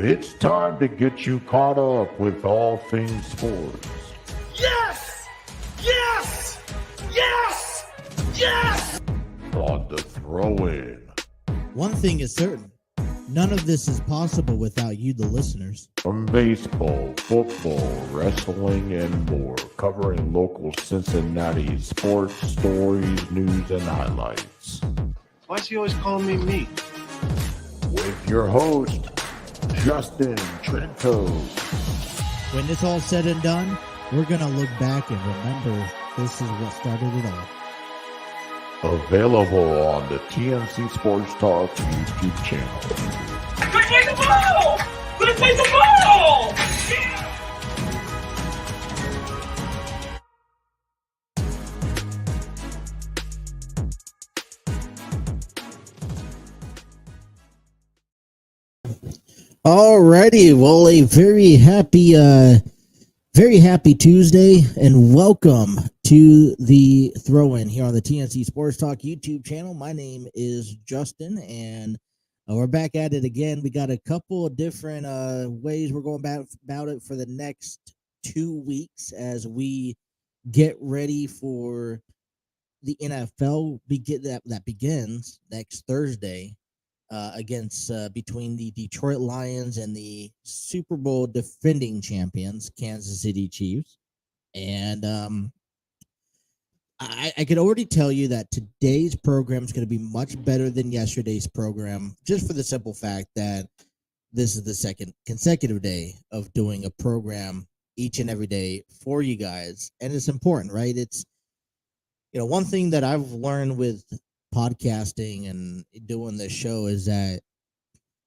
It's time to get you caught up with all things sports. Yes! Yes! Yes! Yes! On the throw-in. One thing is certain, None of this is possible without you, the listeners. From baseball, football, wrestling, and more, covering local Cincinnati sports, stories, news, and highlights. Why is he always calling me meat? With your host, Justin Trento. When it's all said and done, we're going to look back and remember this is what started it all. Available on the TNC Sports Talk YouTube channel. Good play the ball! Good play the ball! Alrighty, well, a very happy Tuesday, and welcome to the throw-in here on the TNC Sports Talk YouTube channel. My name is Justin, and we're back at it again. We got a couple of different ways we're going about it for the next 2 weeks as we get ready for the NFL that begins next Thursday. Against between the Detroit Lions and the Super Bowl defending champions, Kansas City Chiefs. And I could already tell you that today's program is going to be much better than yesterday's program, just for the simple fact that this is the second consecutive day of doing a program each and every day for you guys. And it's important, right? It's, one thing that I've learned with podcasting and doing this show is that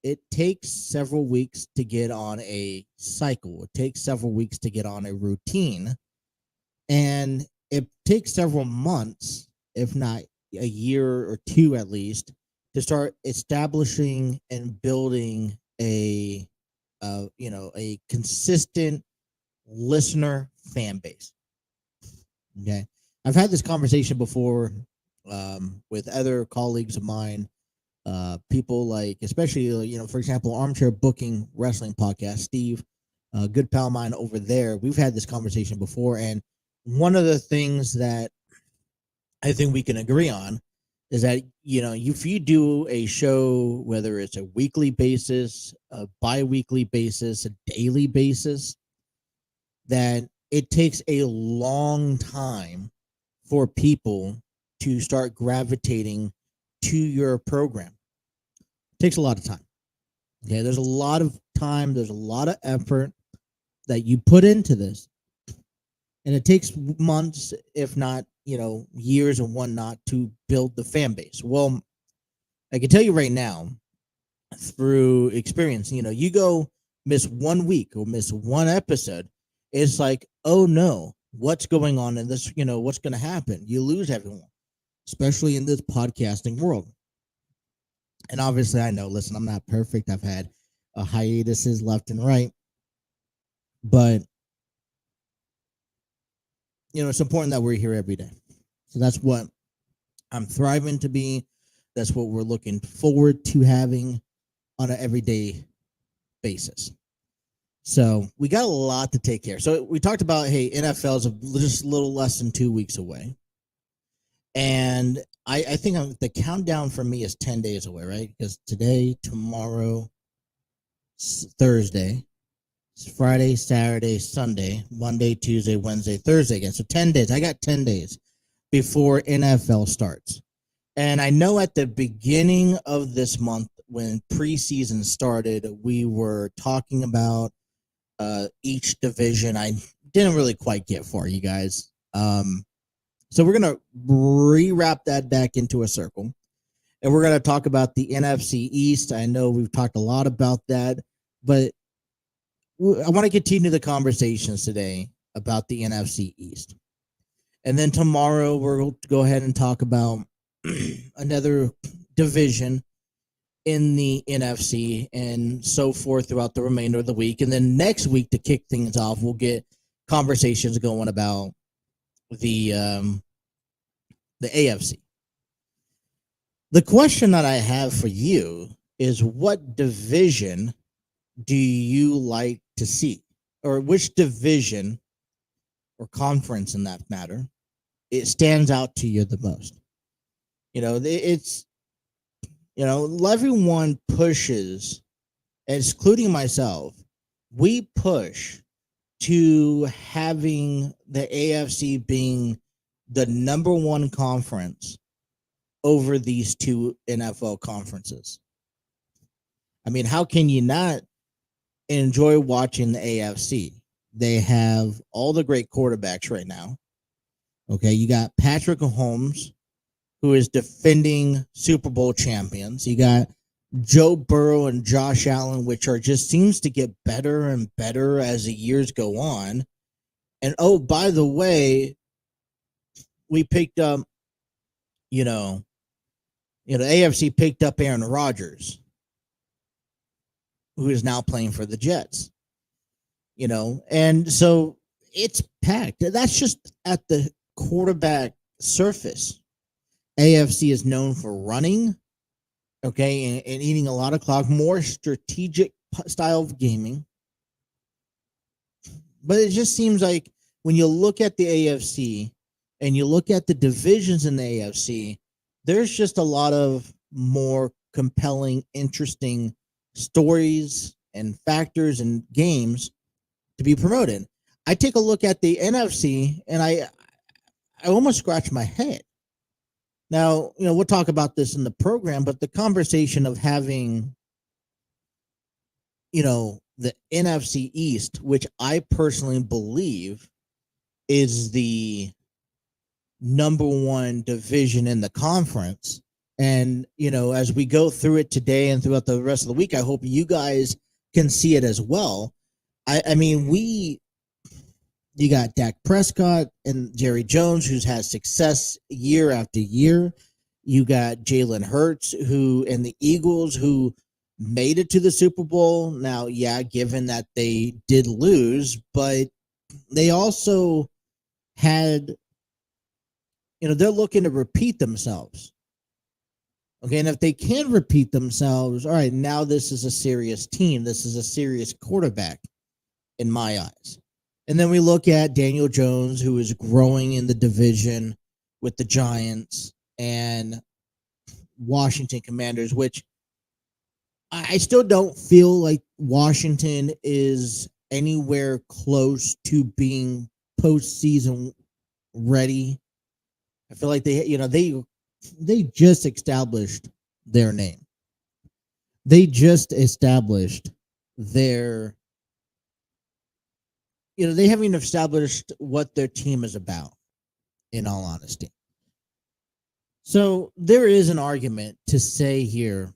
it takes several weeks to get on a cycle. It takes several weeks to get on a routine, and it takes several months, if not a year or two at least, to start establishing and building a consistent listener fan base. Okay, I've had this conversation before with other colleagues of mine, people like, especially, for example, Armchair Booking Wrestling Podcast, Steve, a good pal of mine over there. We've had this conversation before, and one of the things that I think we can agree on is that, if you do a show, whether it's a weekly basis, a bi-weekly basis, a daily basis, that it takes a long time for people to start gravitating to your program. It takes a lot of time. Okay, there's a lot of time, there's a lot of effort that you put into this. And it takes months, if not, years and whatnot, to build the fan base. Well, I can tell you right now, through experience, you go miss 1 week or miss one episode, it's like, oh no, what's going on in this, what's going to happen? You lose everyone, especially in this podcasting world. And obviously, I know, listen, I'm not perfect. I've had hiatuses left and right. But, it's important that we're here every day. So that's what I'm thriving to be. That's what we're looking forward to having on an everyday basis. So we got a lot to take care of. So we talked about, hey, NFL is just a little less than 2 weeks away. And I think the countdown for me is 10 days away, right? Because today, tomorrow, Thursday, Friday, Saturday, Sunday, Monday, Tuesday, Wednesday, Thursday again. So 10 days. I got 10 days before NFL starts. And I know at the beginning of this month, when preseason started, we were talking about each division. I didn't really quite get far, you guys. So we're going to rewrap that back into a circle. And we're going to talk about the NFC East. I know we've talked a lot about that, but I want to continue the conversations today about the NFC East. And then tomorrow we'll go ahead and talk about another division in the NFC and so forth throughout the remainder of the week. And then next week, to kick things off, we'll get conversations going about the AFC. The question that I have for you is, what division do you like to see? Or which division or conference, in that matter, it stands out to you the most? It's Everyone pushes, excluding myself, we push to having the AFC being the number one conference over these two NFL conferences. I mean, how can you not enjoy watching the AFC? They have all the great quarterbacks right now. Okay, you got Patrick Mahomes, who is defending Super Bowl champions. You got Joe Burrow and Josh Allen, which are just seems to get better and better as the years go on. And oh, by the way, we picked up, AFC picked up Aaron Rodgers, who is now playing for the Jets. And so it's packed. That's just at the quarterback surface. AFC is known for running, okay, and eating a lot of clock, more strategic style of gaming. But it just seems like when you look at the AFC and you look at the divisions in the AFC, there's just a lot of more compelling, interesting stories and factors and games to be promoted. I take a look at the NFC and I almost scratch my head. Now, we'll talk about this in the program, but the conversation of having, the NFC East, which I personally believe is the number one division in the conference. And, as we go through it today and throughout the rest of the week, I hope you guys can see it as well. I mean, you got Dak Prescott and Jerry Jones, who's had success year after year. You got Jalen Hurts, and the Eagles, who made it to the Super Bowl. Now, yeah, given that they did lose, but they also had, they're looking to repeat themselves. Okay, and if they can repeat themselves, all right, now this is a serious team. This is a serious quarterback in my eyes. And then we look at Daniel Jones, who is growing in the division with the Giants and Washington Commanders, which I still don't feel like Washington is anywhere close to being postseason ready. I feel like they just established their name. They just established their, they haven't even established what their team is about, in all honesty. So there is an argument to say here,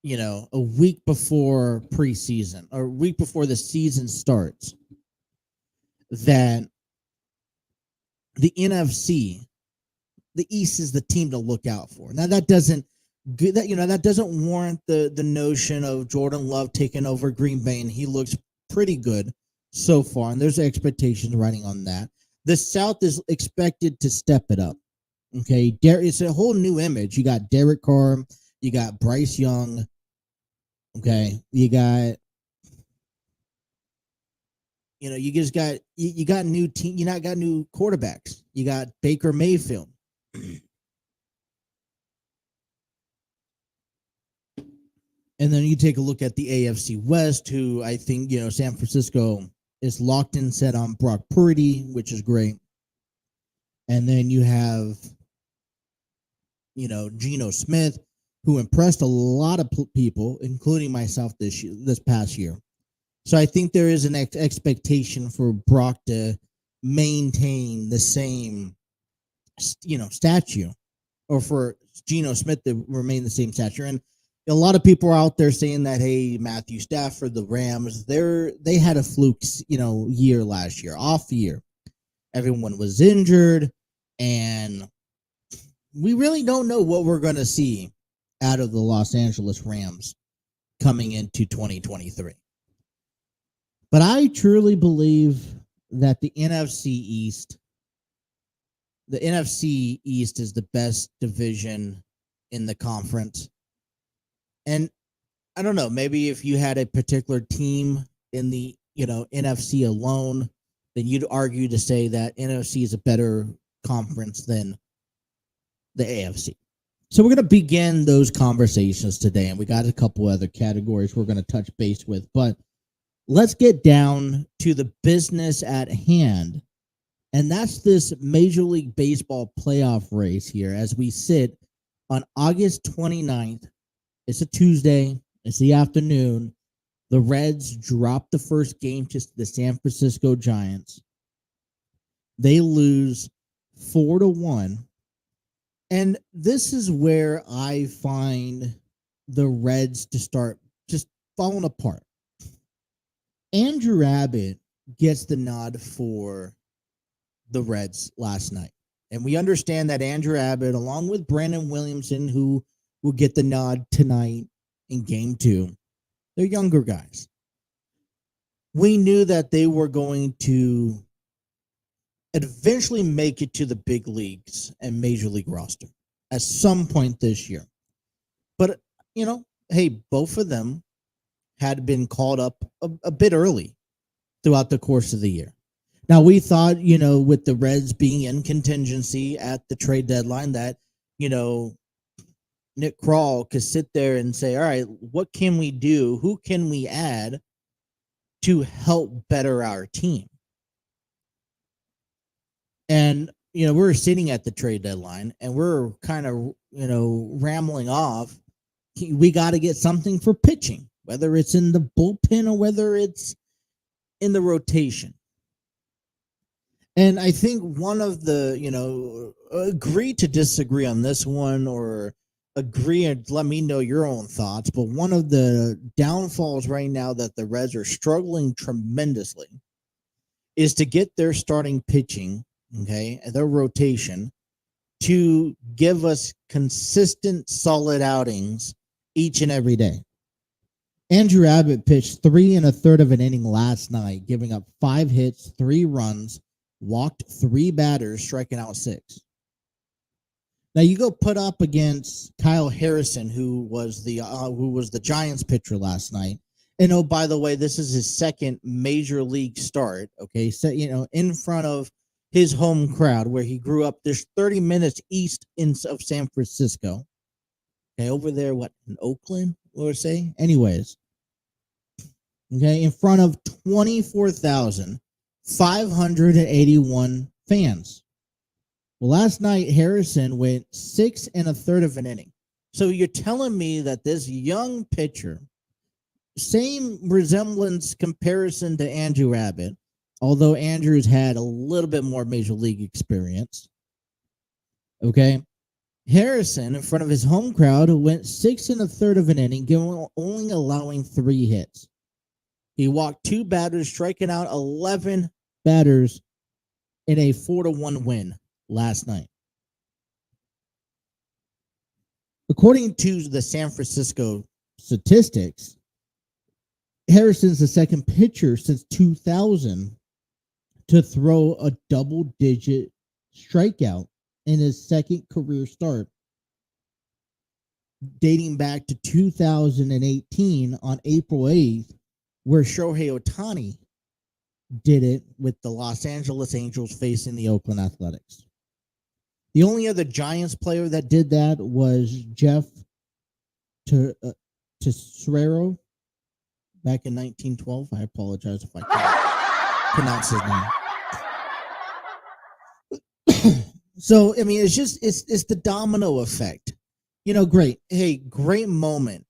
a week before preseason or a week before the season starts, that the NFC, the East, is the team to look out for. Now that doesn't warrant the notion of Jordan Love taking over Green Bay, and he looks pretty good so far, and there's expectations riding on that. The South is expected to step it up. Okay, it's a whole new image. You got Derek Carr, you got Bryce Young. Okay, you got, you just got you got new team. You not got new quarterbacks. You got Baker Mayfield. And then you take a look at the AFC West, who I think, San Francisco is locked in, set on Brock Purdy, which is great. And then you have, Geno Smith, who impressed a lot of people, including myself this past year. So I think there is an expectation for Brock to maintain the same, stature, or for Geno Smith to remain the same stature. And a lot of people are out there saying that, hey, Matthew Stafford, the Rams, they had a fluke, year last year, off year. Everyone was injured, and we really don't know what we're going to see out of the Los Angeles Rams coming into 2023. But I truly believe that the NFC East is the best division in the conference. And I don't know, maybe if you had a particular team in the, NFC alone, then you'd argue to say that NFC is a better conference than the AFC. So we're going to begin those conversations today, and we got a couple other categories we're going to touch base with, but let's get down to the business at hand, and that's this Major League Baseball playoff race here as we sit on August 29th. It's a Tuesday. It's the afternoon. The Reds dropped the first game to the San Francisco Giants. They lose 4-1. And this is where I find the Reds to start just falling apart. Andrew Abbott gets the nod for the Reds last night. And we understand that Andrew Abbott, along with Brandon Williamson, who will get the nod tonight in game 2, they're younger guys. We knew that they were going to eventually make it to the big leagues and major league roster at some point this year. But, hey, both of them had been called up a bit early throughout the course of the year. Now, we thought, with the Reds being in contingency at the trade deadline that, Nick Krall could sit there and say, all right, what can we do? Who can we add to help better our team? And, we're sitting at the trade deadline and we're kind of, rambling off. We got to get something for pitching, whether it's in the bullpen or whether it's in the rotation. And I think one of the, agree to disagree on this one or agree and let me know your own thoughts. But one of the downfalls right now that the Reds are struggling tremendously is to get their starting pitching, okay, and their rotation to give us consistent, solid outings each and every day. Andrew Abbott pitched 3 1/3 of an inning last night, giving up 5 hits, 3 runs, walked 3 batters, striking out 6. Now you go put up against Kyle Harrison, who was the Giants pitcher last night. And oh, by the way, this is his second major league start. Okay, so in front of his home crowd where he grew up. There's 30 minutes east of San Francisco. Okay, over there, in Oakland, what would I say? Anyways, okay, in front of 24,581 fans. Well, last night, Harrison went 6 1/3 of an inning. So you're telling me that this young pitcher, same resemblance comparison to Andrew Abbott, although Andrew's had a little bit more major league experience. Okay. Harrison, in front of his home crowd, went 6 1/3 of an inning, only allowing 3 hits. He walked 2 batters, striking out 11 batters in a 4-1 win last night. According to the San Francisco statistics, Harrison's the second pitcher since 2000 to throw a double-digit strikeout in his second career start, dating back to 2018 on April 8th, where Shohei Ohtani did it with the Los Angeles Angels facing the Oakland Athletics. The only other Giants player that did that was Jeff Tesorero back in 1912. I apologize if I can't pronounce his name. So, I mean, it's the domino effect. Great. Hey, great moment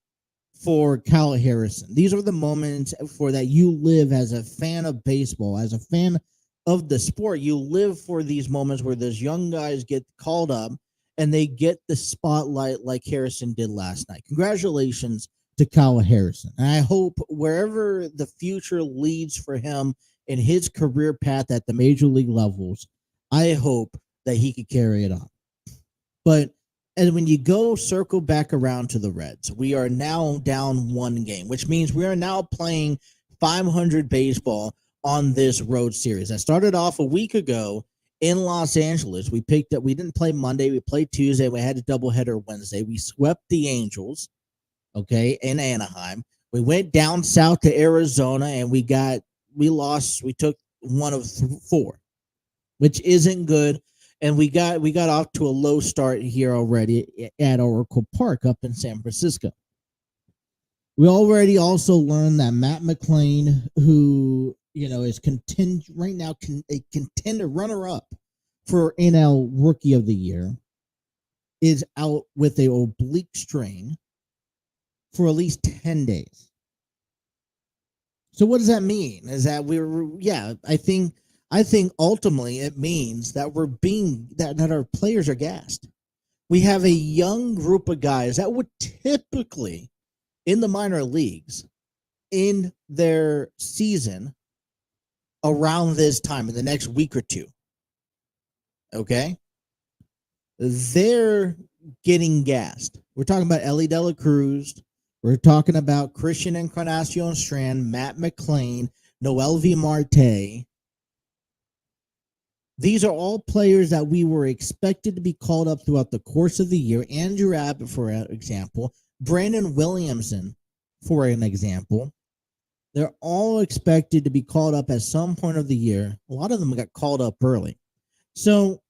for Kyle Harrison. These are the moments for that you live as a fan of baseball, as a fan of the sport. You live for these moments where those young guys get called up and they get the spotlight like Harrison did last night. Congratulations to Kyle Harrison. And I hope wherever the future leads for him in his career path at the major league levels, I hope that he could carry it on. But and when you go circle back around to the Reds, we are now down 1 game, which means we are now playing 500 baseball on this road series. I started off a week ago in Los Angeles. We didn't play Monday. We played Tuesday. We had a doubleheader Wednesday. We swept the Angels, okay, in Anaheim. We went down south to Arizona and we lost. We took 1 of 4, which isn't good. And we got off to a low start here already at Oracle Park up in San Francisco. We already also learned that Matt McClain, who is right now a contender runner-up for NL Rookie of the Year, is out with a oblique strain for at least 10 days. So what does that mean? Is that I think ultimately it means that that our players are gassed. We have a young group of guys that would typically in the minor leagues in their season around this time in the next week or two. Okay? They're getting gassed. We're talking about Ellie De La Cruz. We're talking about Christian Encarnacion Strand, Matt McClain, Noel V. Marte. These are all players that we were expected to be called up throughout the course of the year. Andrew Abbott, for example. Brandon Williamson, for an example. They're all expected to be called up at some point of the year. A lot of them got called up early. So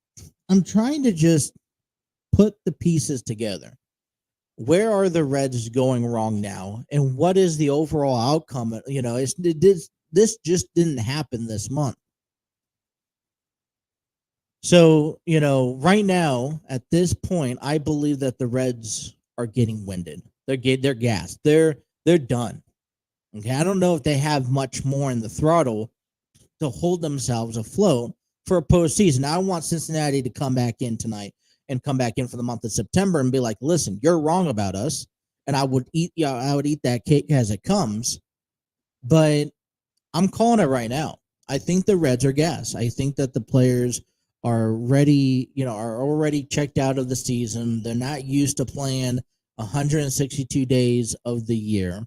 I'm trying to just put the pieces together. Where are the Reds going wrong now? And what is the overall outcome? This just didn't happen this month. So, right now, at this point, I believe that the Reds are getting winded. They're gassed. They're done. Okay, I don't know if they have much more in the throttle to hold themselves afloat for a postseason. I want Cincinnati to come back in tonight and come back in for the month of September and be like, listen, you're wrong about us. And I would eat that cake as it comes. But I'm calling it right now. I think the Reds are gassed. I think that the players are ready, are already checked out of the season. They're not used to playing 162 days of the year.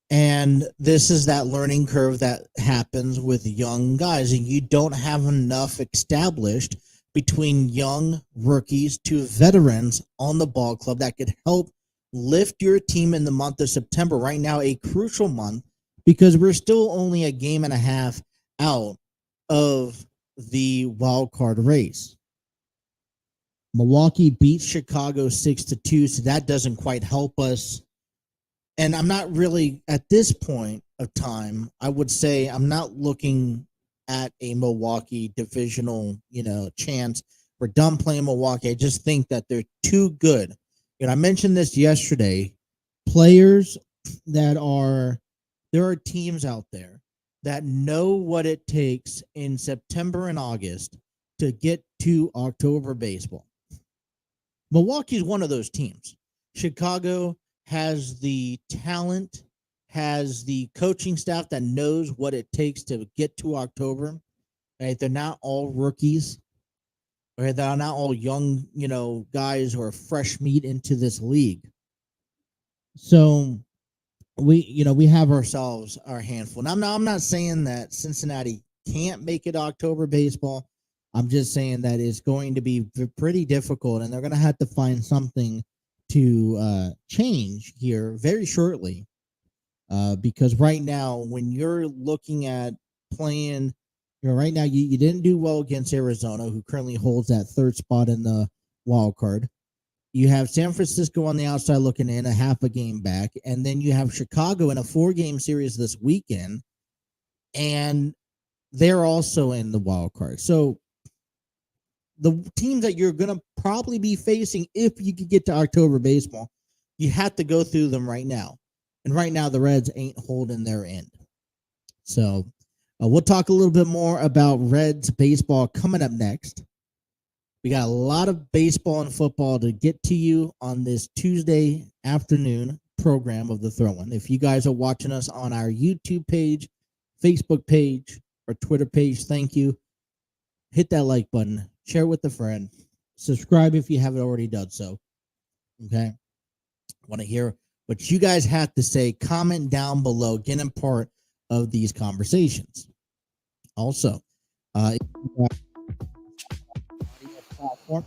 And this is that learning curve that happens with young guys. And you don't have enough established between young rookies to veterans on the ball club that could help lift your team in the month of September. Right now, a crucial month because we're still only a game and a half out of the wild card race. Milwaukee beats Chicago 6-2, so that doesn't quite help us. And I'm not really, at this point of time, I would say I'm not looking at a Milwaukee divisional, chance. We're done playing Milwaukee. I just think that they're too good. I mentioned this yesterday. Players there are teams out there that know what it takes in September and August to get to October baseball. Milwaukee is one of those teams. Chicago has the talent, has the coaching staff that knows what it takes to get to October. Right? They're not all rookies. Right? They're not all young, guys who are fresh meat into this league. So we have ourselves our handful. And I'm not saying that Cincinnati can't make it October baseball. I'm just saying that it's going to be pretty difficult, and they're going to have to find something to change here very shortly. Because right now, when you're looking at playing, right now you didn't do well against Arizona, who currently holds that third spot in the wild card. You have San Francisco on the outside looking in, a half a game back, and then you have Chicago in a 4-game series this weekend, and they're also in the wild card. So the teams that you're going to probably be facing, if you could get to October baseball, you have to go through them right now. And right now, the Reds ain't holding their end. So we'll talk a little bit more about Reds baseball coming up next. We got a lot of baseball and football to get to you on this Tuesday afternoon program of The Throw-In. If you guys are watching us on our YouTube page, Facebook page, or Twitter page, thank you. Hit that like button. Share with a friend. Subscribe if you haven't already done so. Okay? Want to hear what you guys have to say. Comment down below. Get in part of these conversations. Also, platform,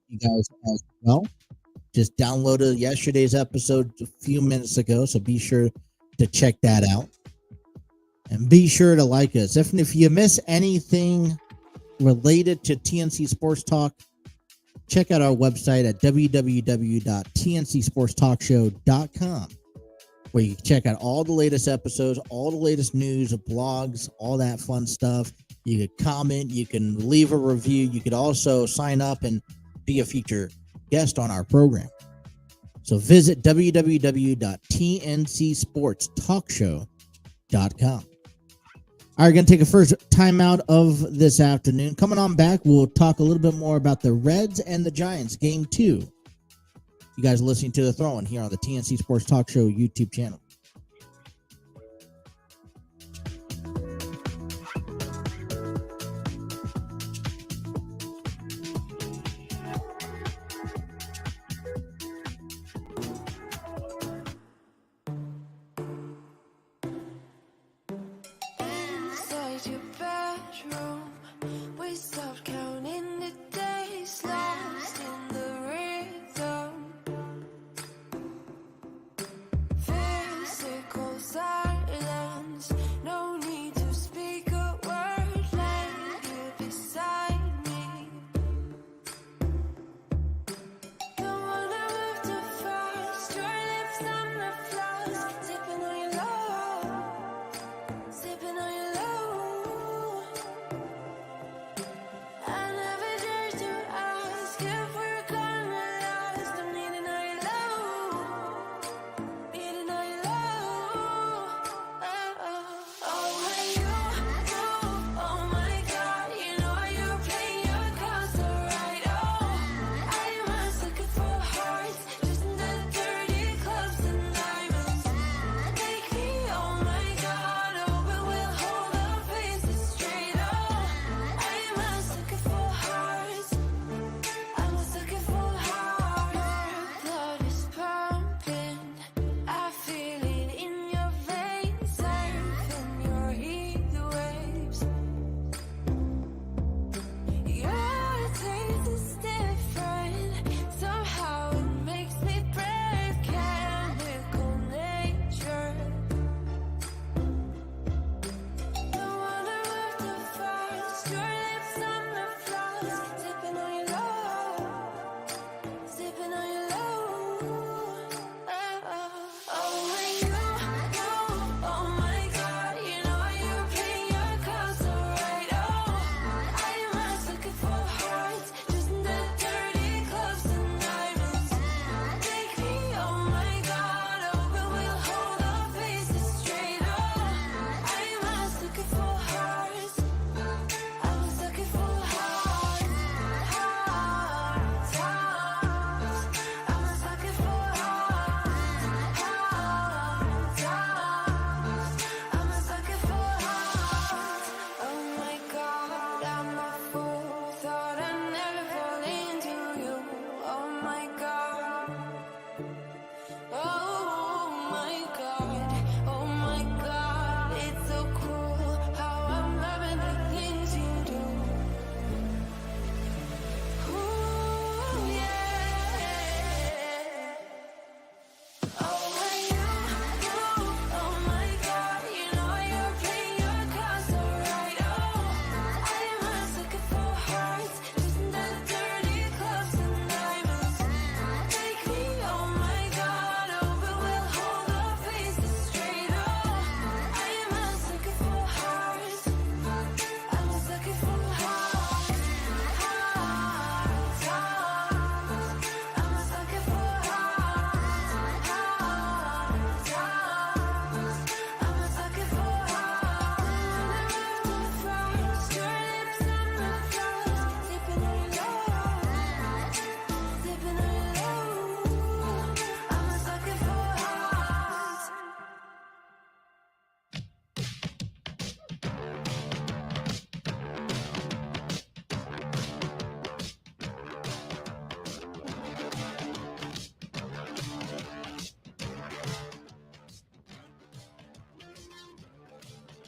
you guys as well. Just downloaded yesterday's episode a few minutes ago, so be sure to check that out. And be sure to like us. If you miss anything related to TNC Sports Talk, check out our website at www.tncsportstalkshow.com, where you can check out all the latest episodes, all the latest news, blogs, all that fun stuff. You can comment, you can leave a review, you could also sign up and be a featured guest on our program. So visit www.tncsportstalkshow.com. All right, going to take a first timeout of this afternoon. Coming on back, we'll talk a little bit more about the Reds and the Giants, Game 2. You guys are listening to The Throw-In here on the TNC Sports Talk Show YouTube channel.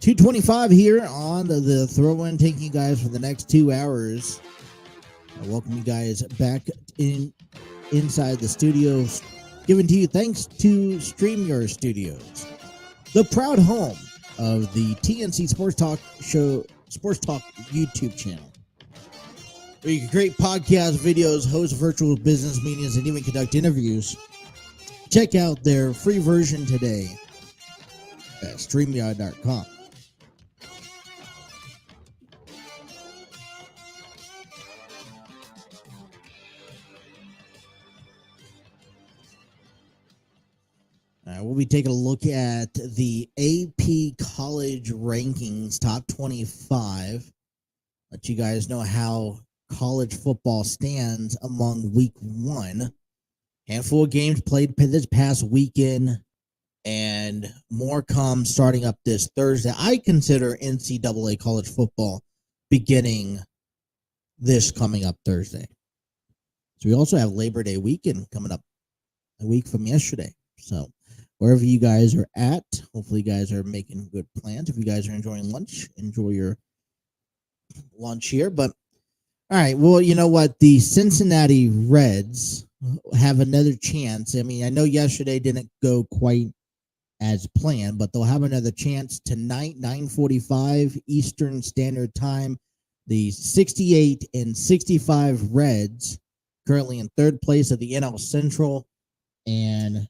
.225 here on the throw-in, taking you guys for the next 2 hours. I welcome you guys back inside the studios, given to you thanks to StreamYard Studios, the proud home of the TNC Sports Talk Show, Sports Talk YouTube channel. where you can create podcasts, videos, host virtual business meetings, and even conduct interviews. Check out their free version today at StreamYard.com. We'll be taking a look at the AP College Rankings Top 25. Let you guys know how college football stands among Week 1. Handful of games played this past weekend, and more come starting up this Thursday. I consider NCAA college football beginning this coming up Thursday. So we also have Labor Day weekend coming up a week from yesterday. So wherever you guys are at, hopefully you guys are making good plans. If you guys are enjoying lunch, enjoy your lunch here. But all right, well, you know what? The Cincinnati Reds have another chance. I mean, I know yesterday didn't go quite as planned, but they'll have another chance tonight, 9:45 Eastern Standard Time. The 68 and 65 Reds, currently in third place of the NL Central, and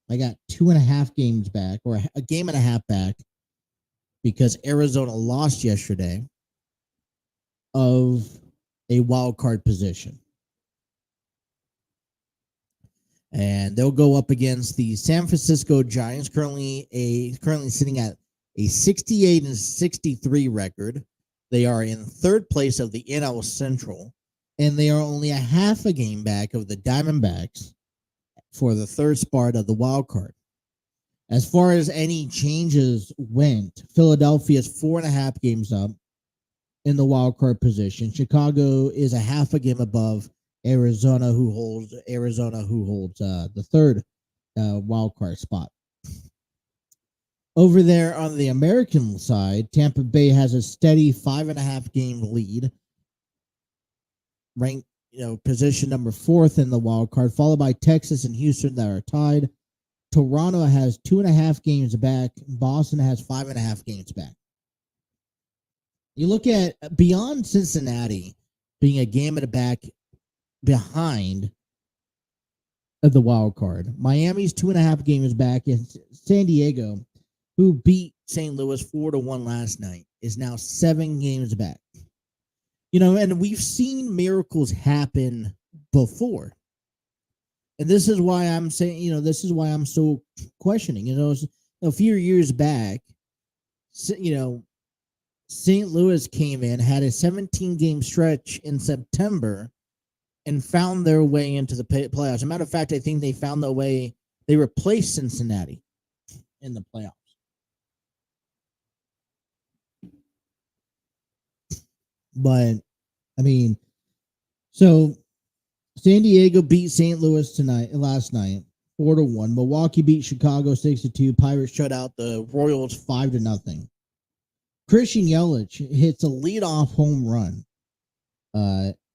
I got 2.5 games back, or a game and a half back, because Arizona lost yesterday, of a wild card position. And they'll go up against the San Francisco Giants, currently sitting at a 68 and 63 record. They are in third place of the NL Central, and they are only a half a game back of the Diamondbacks for the third spot of the wild card. As far as any changes went, Philadelphia is 4.5 games up in the wild card position. Chicago is a half a game above Arizona, who holds the third wild card spot. Over there on the American side, Tampa Bay has a steady 5.5 game lead, ranked position number 4th in the wild card, followed by Texas and Houston that are tied. Toronto has 2.5 games back. Boston has 5.5 games back. You look at beyond Cincinnati being a game and a back behind of the wild card. Miami's 2.5 games back, and San Diego, who beat St. Louis 4-1 last night, is now 7 games back. And we've seen miracles happen before. And this is why I'm saying, this is why I'm so questioning. A few years back, St. Louis came in, had a 17-game stretch in September, and found their way into the playoffs. As a matter of fact, I think they found their way. They replaced Cincinnati in the playoffs. But, I mean, so San Diego beat St. Louis last night, 4-1. Milwaukee beat Chicago 6-2. Pirates shut out the Royals 5-0. Christian Yelich hits a leadoff home run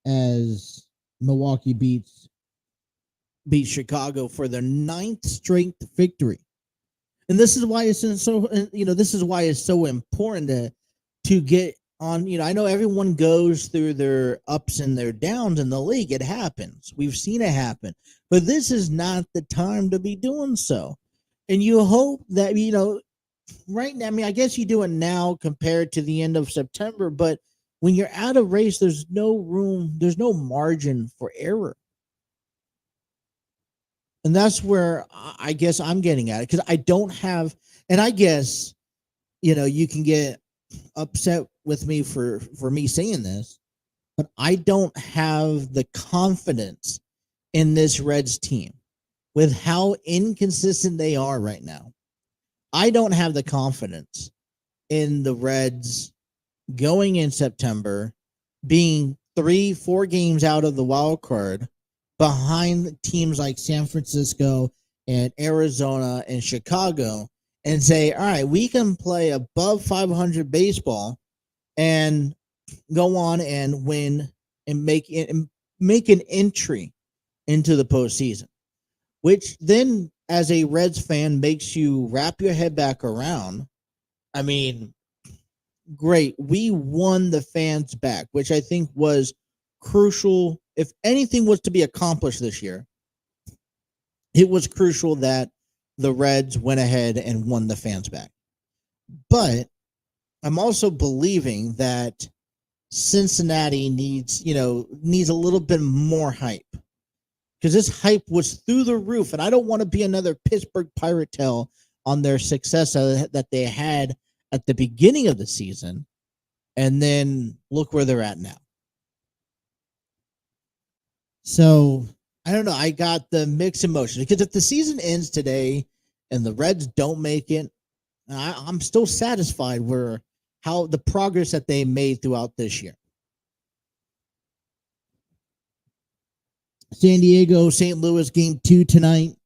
as Milwaukee beats Chicago for their 9th straight victory. And this is why it's so important to get on. I know everyone goes through their ups and their downs in the league. It happens. We've seen it happen. But this is not the time to be doing so. And you hope that, right now, I mean, I guess you do it now compared to the end of September, but when you're out of race, there's no room, there's no margin for error. And that's where I guess I'm getting at it, because I don't have, and I guess, you can get upset with me for me saying this, but I don't have the confidence in this Reds team with how inconsistent they are right now. I don't have the confidence in the Reds going in September, being 3-4 games out of the wild card behind teams like San Francisco and Arizona and Chicago, and say, all right, we can play above 500 baseball and go on and win and make an entry into the postseason, which then, as a Reds fan, makes you wrap your head back around. I mean, great. We won the fans back, which I think was crucial. If anything was to be accomplished this year, it was crucial that the Reds went ahead and won the fans back. But I'm also believing that Cincinnati needs a little bit more hype, because this hype was through the roof, and I don't want to be another Pittsburgh Pirate tale on their success that they had at the beginning of the season, and then look where they're at now. So I don't know. I got the mixed emotions, because if the season ends today and the Reds don't make it, I'm still satisfied with how the progress that they made throughout this year. San Diego, St. Louis, game 2 tonight.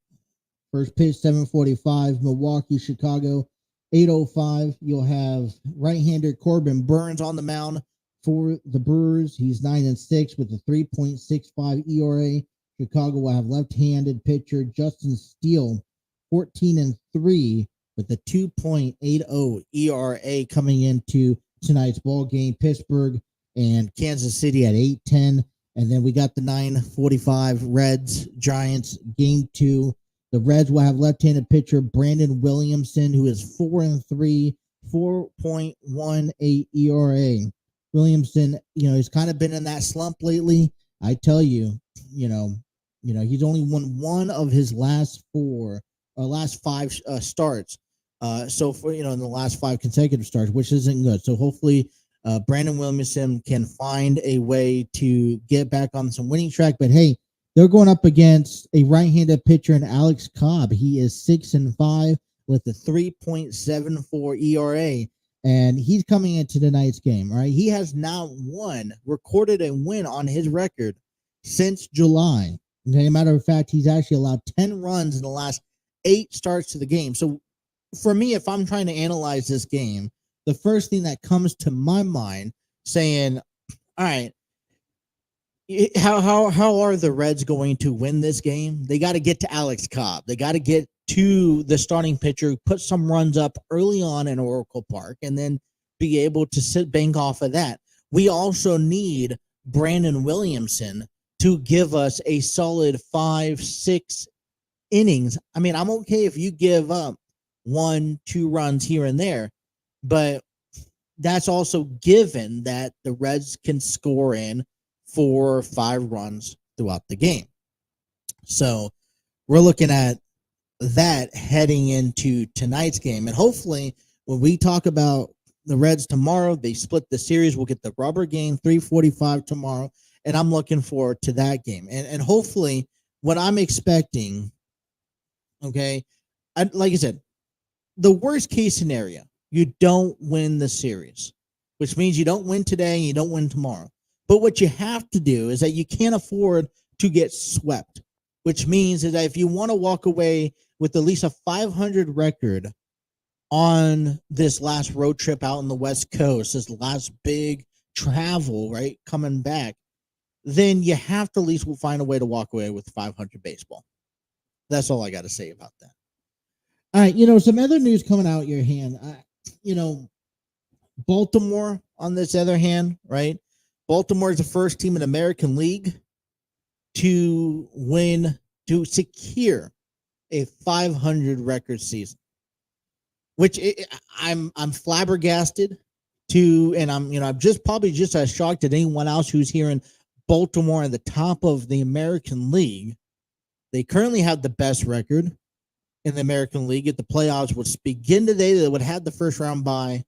First pitch, 7:45. Milwaukee, Chicago, 8:05. You'll have right-hander Corbin Burns on the mound for the Brewers. He's 9-6 with a 3.65 ERA. Chicago will have left-handed pitcher Justin Steele, 14-3 with a 2.80 ERA coming into tonight's ball game. Pittsburgh and Kansas City at 8:10. And then we got the 9:45 Reds Giants game 2. The Reds will have left-handed pitcher Brandon Williamson, who is 4-3, 4.18 ERA. Williamson, he's kind of been in that slump lately. I tell you, he's only won one of his last 5 starts. So for in the last 5 consecutive starts, which isn't good. So hopefully Brandon Williamson can find a way to get back on some winning track. But hey, they're going up against a right-handed pitcher in Alex Cobb. He is 6-5 with a 3.74 ERA, and he's coming into tonight's game. Right, he has now recorded a win on his record since July. Okay, matter of fact, he's actually allowed 10 runs in the last 8 starts to the game. So for me, if I'm trying to analyze this game, the first thing that comes to my mind saying, all right, how are the Reds going to win this game? They got to get to Alex Cobb. They got to get to the starting pitcher, put some runs up early on in Oracle Park, and then be able to bank off of that. We also need Brandon Williamson to give us a solid 5-6 innings. I mean, I'm okay if you give up 1-2 runs here and there, but that's also given that the Reds can score in 4 or 5 runs throughout the game. So we're looking at that heading into tonight's game. And hopefully when we talk about the Reds tomorrow, they split the series. We'll get the rubber game 3:45 tomorrow. And I'm looking forward to that game. And hopefully what I'm expecting, okay, like I said, the worst case scenario, you don't win the series, which means you don't win today and you don't win tomorrow. But what you have to do is that you can't afford to get swept, which means that if you want to walk away with at least a 500 record on this last road trip out on the West Coast, this last big travel, right, coming back, then you have to at least find a way to walk away with 500 baseball. That's all I got to say about that. All right, some other news coming out your hand. Baltimore, on this other hand, right? Baltimore is the first team in the American League to secure a 500 record season, which I'm flabbergasted to, and I'm probably just as shocked as anyone else who's hearing Baltimore at the top of the American League. They currently have the best record in the American League. If the playoffs would begin today, they would have the first round bye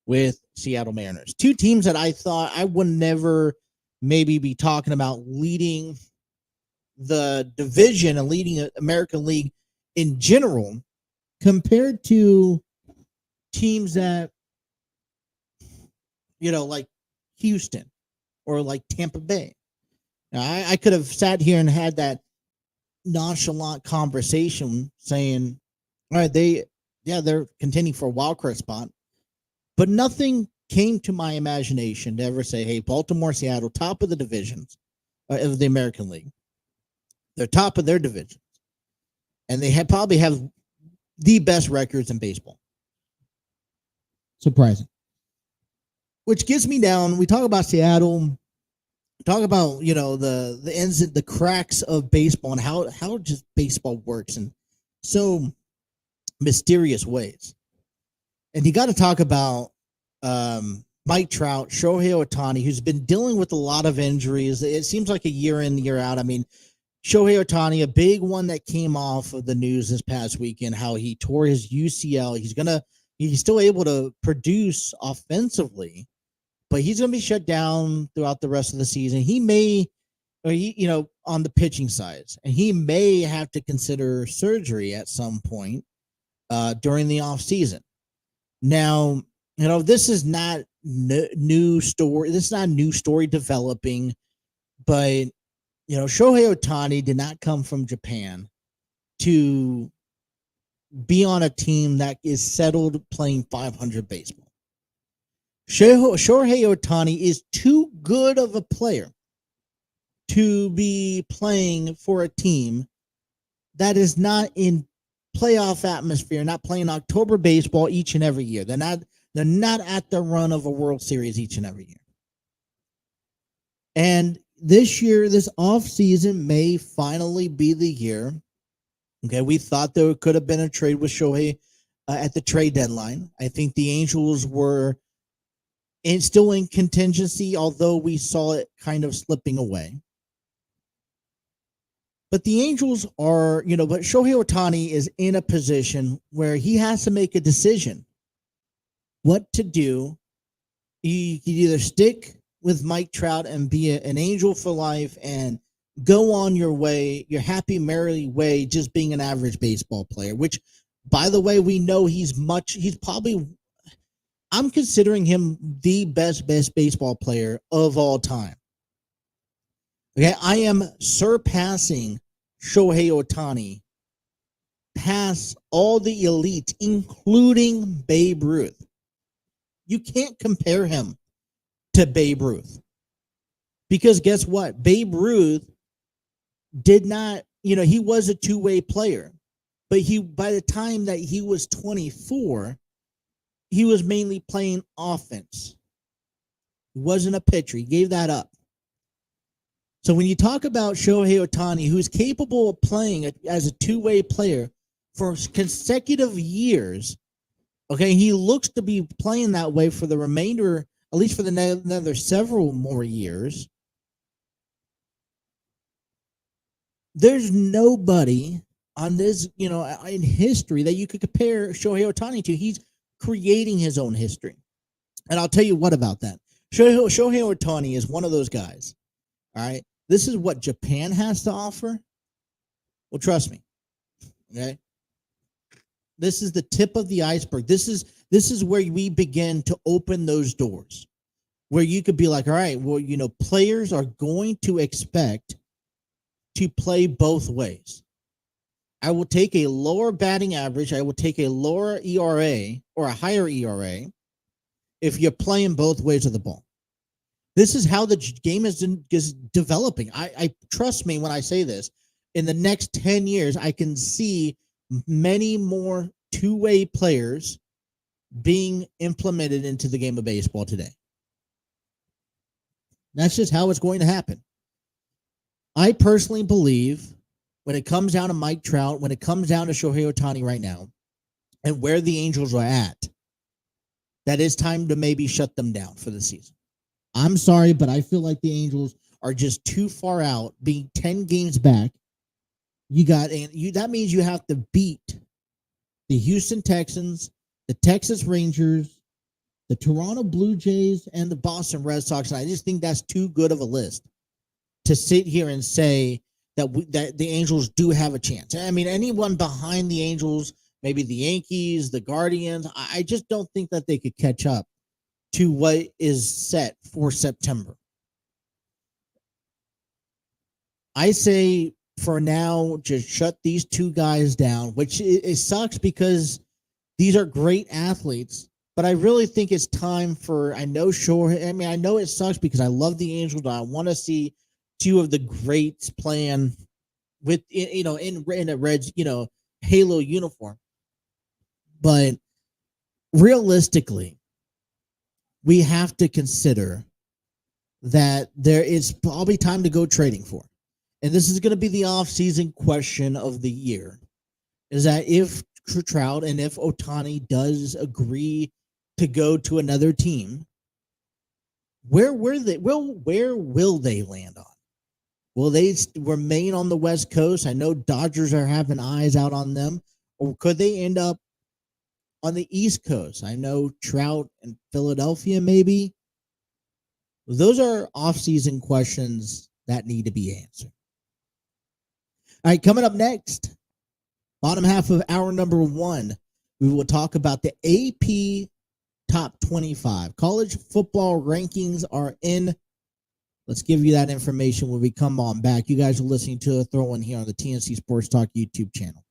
with Seattle Mariners. 2 teams that I thought I would never maybe be talking about leading the division and leading the American League in general, compared to teams that, like Houston or like Tampa Bay. Now, I could have sat here and had that nonchalant conversation saying, all right, they're contending for a wild card spot, but nothing came to my imagination to ever say, hey, Baltimore, Seattle, top of the divisions of the American League. They're top of their divisions, and they probably have the best records in baseball. Surprising. Which gets me down. We talk about Seattle. talk about the ends, the cracks of baseball, and how just baseball works in so mysterious ways. And you got to talk about Mike Trout, Shohei Ohtani, who's been dealing with a lot of injuries. It seems like a year in, year out. I mean, Shohei Ohtani, a big one that came off of the news this past weekend, how he tore his UCL. He's still able to produce offensively, but he's gonna be shut down throughout the rest of the season. He may, on the pitching side, and he may have to consider surgery at some point during the off season. Now, this is not new story. This is not a new story developing, but Shohei Ohtani did not come from Japan to be on a team that is settled playing 500 baseball. Shohei Ohtani is too good of a player to be playing for a team that is not in playoff atmosphere, not playing October baseball each and every year. They're not at the run of a World Series each and every year. And this year, this offseason may finally be the year. Okay, we thought there could have been a trade with Shohei at the trade deadline. I think the Angels were still in contingency, although we saw it kind of slipping away. But the Angels are, but Shohei Ohtani is in a position where he has to make a decision what to do. You can either stick with Mike Trout and be an Angel for life and go on your way, your happy, merry way, just being an average baseball player, which, by the way, we know I'm considering him the best baseball player of all time. Okay, I am surpassing Shohei Ohtani past all the elite, including Babe Ruth. You can't compare him to Babe Ruth. Because guess what? Babe Ruth did not, he was a two-way player. But by the time that he was 24, he was mainly playing offense. He wasn't a pitcher. He gave that up. So when you talk about Shohei Ohtani, who's capable of playing as a two-way player for consecutive years, okay, he looks to be playing that way for the remainder, at least for another several more years. There's nobody on this, in history that you could compare Shohei Ohtani to. He's creating his own history. And I'll tell you what about that. Shohei Ohtani is one of those guys. All right. This is what Japan has to offer. Well, trust me. Okay. This is the tip of the iceberg. This is where we begin to open those doors, where you could be like, all right, well, players are going to expect to play both ways. I will take a lower batting average. I will take a lower ERA or a higher ERA if you're playing both ways of the ball. This is how the game is developing. I trust me when I say this. In the next 10 years, I can see many more two-way players being implemented into the game of baseball today. That's just how it's going to happen. I personally believe when it comes down to Mike Trout, when it comes down to Shohei Ohtani right now, and where the Angels are at, that it's time to maybe shut them down for the season. I'm sorry, but I feel like the Angels are just too far out, being 10 games back. That means you have to beat the Houston Texans, the Texas Rangers, the Toronto Blue Jays, and the Boston Red Sox. And I just think that's too good of a list to sit here and say that the Angels do have a chance. I mean, anyone behind the Angels, maybe the Yankees, the Guardians, I just don't think that they could catch up to what is set for September. I say for now, just shut these two guys down, which it sucks because these are great athletes, but I really think it's time for, I know it sucks because I love the Angels. I want to see two of the greats playing with, in a Reds, Halo uniform. But realistically, we have to consider that there is probably time to go trading for. And this is going to be the off-season question of the year, is that if Trout and if Ohtani does agree to go to another team, where will they land on? Will they remain on the West Coast? I know Dodgers are having eyes out on them. Or could they end up on the East Coast? I know Trout and Philadelphia maybe. Those are off-season questions that need to be answered. All right, coming up next, bottom half of hour number 1, we will talk about the AP Top 25. College football rankings are in. Let's give you that information when we come on back. You guys are listening to a throw-in here on the TNC Sports Talk YouTube channel.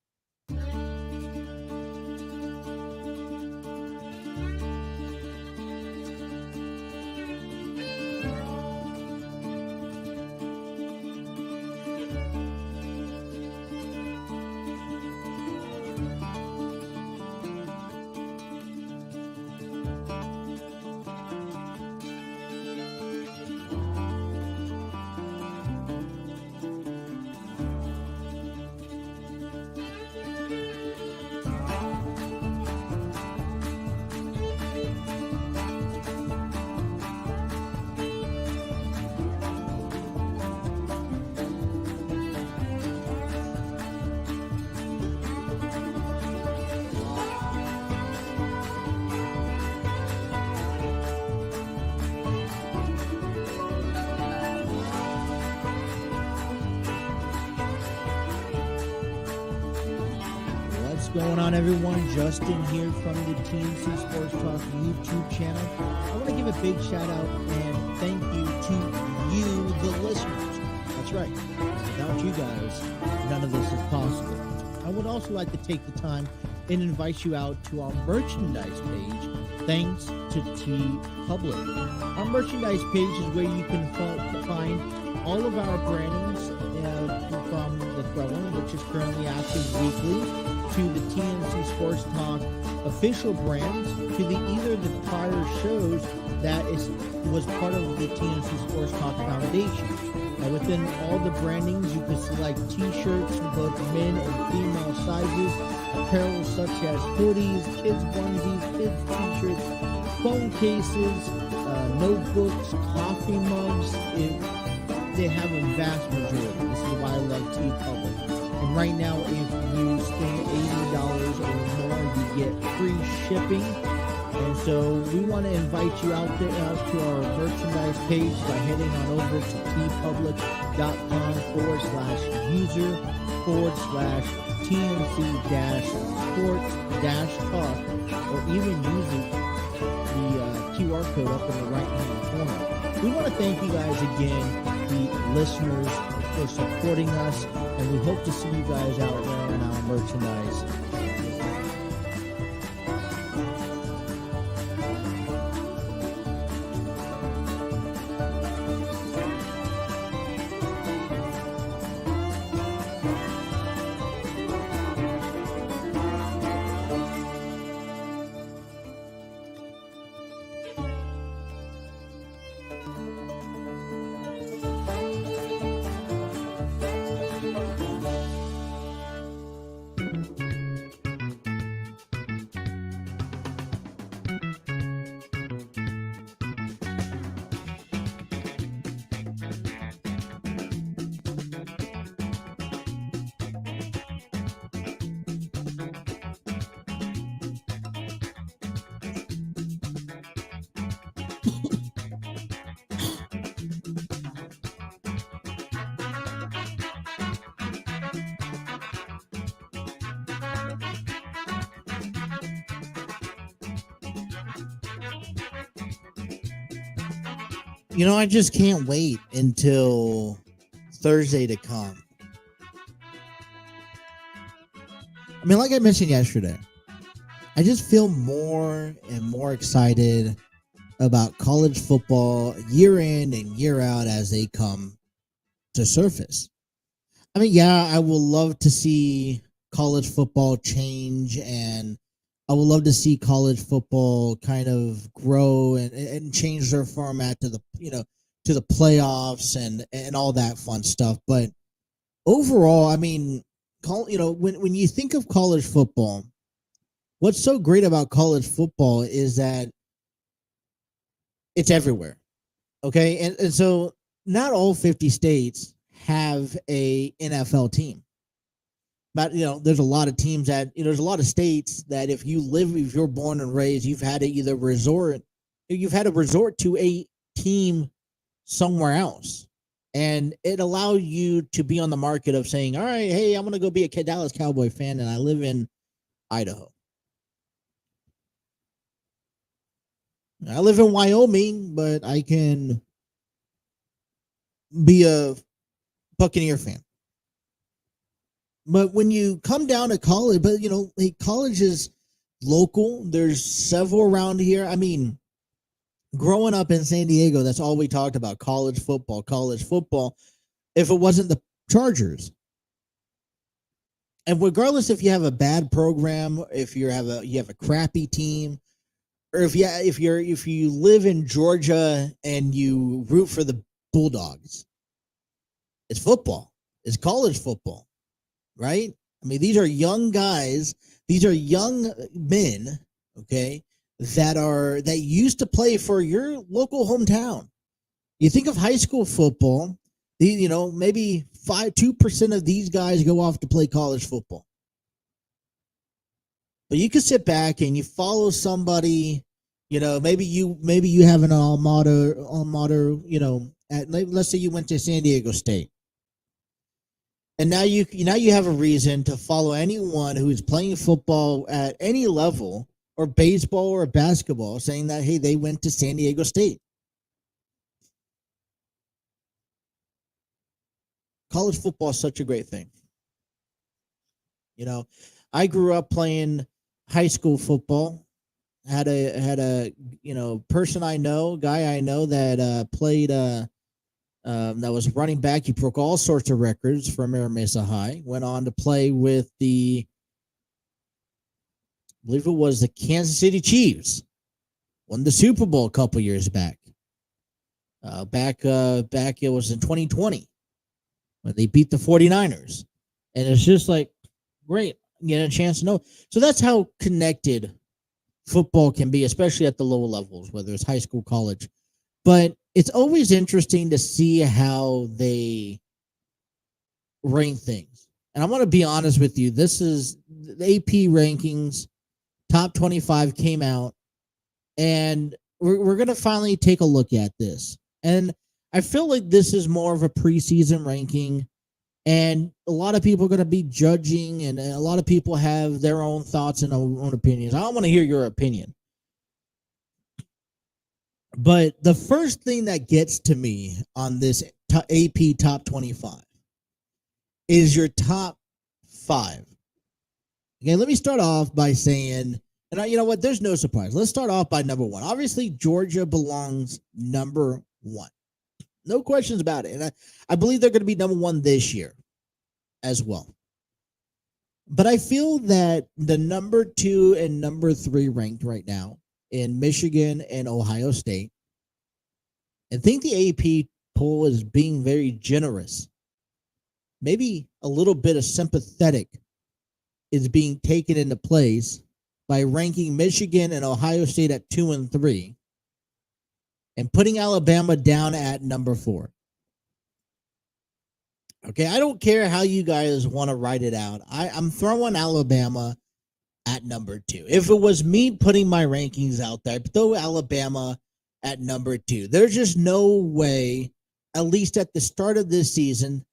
Going on, everyone? Justin here from the TNC Sports Talk YouTube channel. I want to give a big shout out and thank you to you, the listeners. That's right. Without you guys, none of this is possible. I would also like to take the time and invite you out to our merchandise page, thanks to T Public. Our merchandise page is where you can find all of our brandings from the throw-in, which is currently active weekly, to the TNC Sports Talk official brands, to either the prior shows that was part of the TNC Sports Talk Foundation. Now, within all the brandings, you can select T-shirts in both men and female sizes, apparel such as hoodies, kids onesies, kids T-shirts, phone cases, notebooks, coffee mugs. They have a vast majority. This is why I love T Public. And right now, if you spend $80 or more, you get free shipping. And so we want to invite you out to our merchandise page by heading on over to tpublic.com/user/TNC-sports-talk, or even using the QR code up in the right-hand corner. We want to thank you guys again, the listeners, for supporting us, and we hope to see you guys out wearing our merchandise. You know, I just can't wait until Thursday to come. I mean, like I mentioned yesterday, I just feel more and more excited about college football year in and year out as they come to surface. I mean, yeah, I will love to see college football change, and I would love to see college football kind of grow and change their format to the, to the playoffs and all that fun stuff. But overall, I mean, when you think of college football, what's so great about college football is that it's everywhere. Okay. And so not all 50 states have a NFL team. But there's a lot of teams that there's a lot of states that if you're born and raised, you've had to resort to a team somewhere else, and it allows you to be on the market of saying, all right, hey, I'm gonna go be a Dallas Cowboy fan, and I live in Idaho. I live in Wyoming, but I can be a Buccaneer fan. But when you come down to college, college is local. There's several around here. I mean, growing up in San Diego, that's all we talked about, college football. If it wasn't the Chargers. And regardless if you have a bad program, if you have a crappy team, or if you live in Georgia and you root for the Bulldogs, it's football. It's college football. Right? I mean, these are young guys. These are young men, okay, that used to play for your local hometown. You think of high school football, maybe 2% of these guys go off to play college football. But you can sit back and you follow somebody, maybe you have an alma mater, let's say you went to San Diego State. And now you have a reason to follow anyone who is playing football at any level, or baseball or basketball, saying that, hey, they went to San Diego State. College football is such a great thing. I grew up playing high school football. Had a person I know, guy I know that played. That was running back. He broke all sorts of records from Mira Mesa High. Went on to play with I believe it was the Kansas City Chiefs. Won the Super Bowl a couple years back. Back it was in 2020 when they beat the 49ers. And it's just like, great, get a chance to know. So that's how connected football can be, especially at the lower levels, whether it's high school, college. But it's always interesting to see how they rank things. And I'm going to be honest with you. This is the AP rankings. Top 25 came out. And we're going to finally take a look at this. And I feel like this is more of a preseason ranking. And a lot of people are going to be judging. And a lot of people have their own thoughts and own opinions. I don't want to hear your opinion. But the first thing that gets to me on this AP top 25 is your top 5. Okay, let me start off by saying, and you know what, there's no surprise. Let's start off by number 1. Obviously, Georgia belongs number 1. No questions about it. And I believe they're going to be number 1 this year as well. But I feel that the number 2 and number 3 ranked right now in Michigan and Ohio State. I think the AP poll is being very generous. Maybe a little bit of sympathetic is being taken into place by ranking Michigan and Ohio State at 2 and 3 and putting Alabama down at number 4. Okay, I don't care how you guys want to write it out. I'm throwing Alabama at number 2. If it was me putting my rankings out there, throw Alabama at number 2. There's just no way, at least at the start of this season.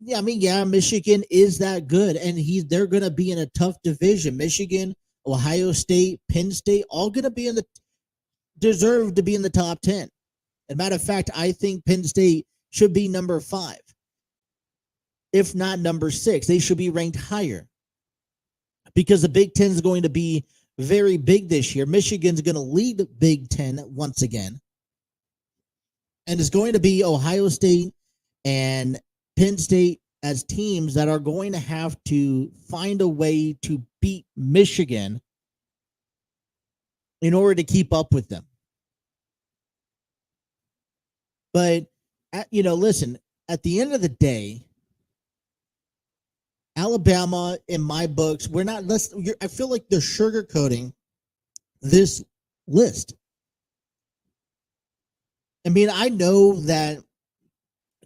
Yeah, I mean, Michigan is that good, and they're going to be in a tough division. Michigan, Ohio State, Penn State, all going to deserve to be in the top 10. As a matter of fact, I think Penn State should be number 5, if not number 6. They should be ranked higher, because the Big Ten is going to be very big this year. Michigan's going to lead the Big Ten once again. And it's going to be Ohio State and Penn State as teams that are going to have to find a way to beat Michigan in order to keep up with them. But Listen, at the end of the day, Alabama, in my books, we're not. I feel like they're sugarcoating this list. I mean, I know that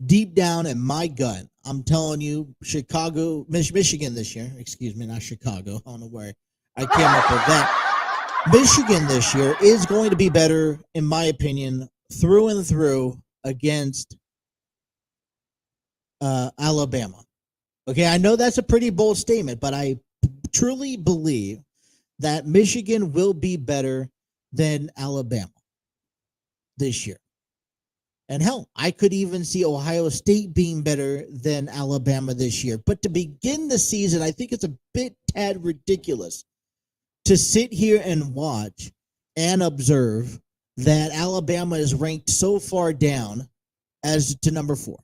deep down in my gut, I'm telling you, Michigan this year. Excuse me, not Chicago. I don't know where I came up with that. Michigan this year is going to be better, in my opinion, through and through against Alabama. Okay, I know that's a pretty bold statement, but I truly believe that Michigan will be better than Alabama this year. And hell, I could even see Ohio State being better than Alabama this year. But to begin the season, I think it's a tad ridiculous to sit here and watch and observe that Alabama is ranked so far down as to number 4.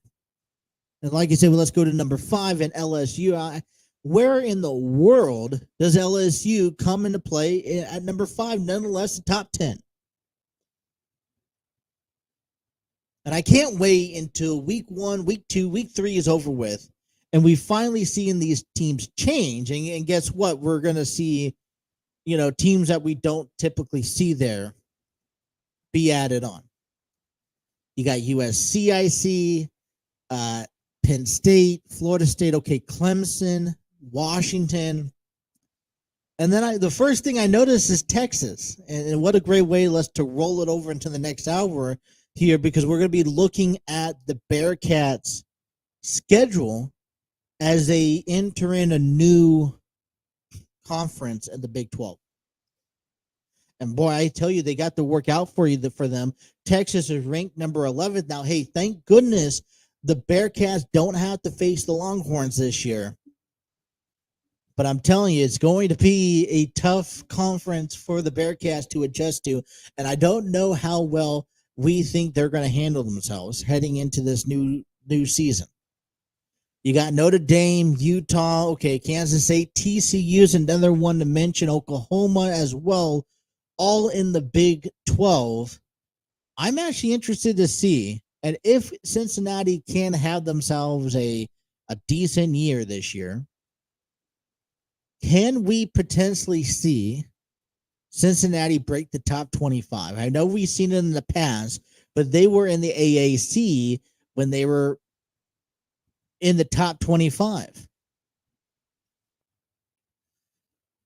And like I said, well, let's go to number 5 and LSU. Where in the world does LSU come into play at number 5, nonetheless, the top 10? And I can't wait until week 1, week 2, week 3 is over with, and we finally seeing these teams change. And guess what? We're going to see, teams that we don't typically see there be added on. You got USC, I see, Penn State, Florida State, okay, Clemson, Washington. And then the first thing I noticed is Texas. And what a great way to roll it over into the next hour here, because we're going to be looking at the Bearcats' schedule as they enter in a new conference at the Big 12. And boy, I tell you, they got the work out for them. Texas is ranked number 11th. Now, hey, thank goodness the Bearcats don't have to face the Longhorns this year. But I'm telling you, it's going to be a tough conference for the Bearcats to adjust to. And I don't know how well we think they're going to handle themselves heading into this new season. You got Notre Dame, Utah, okay, Kansas State, TCU is another one to mention, Oklahoma as well, all in the Big 12. I'm actually interested to see, and if Cincinnati can have themselves a decent year this year, can we potentially see Cincinnati break the top 25? I know we've seen it in the past, but they were in the AAC when they were in the top 25.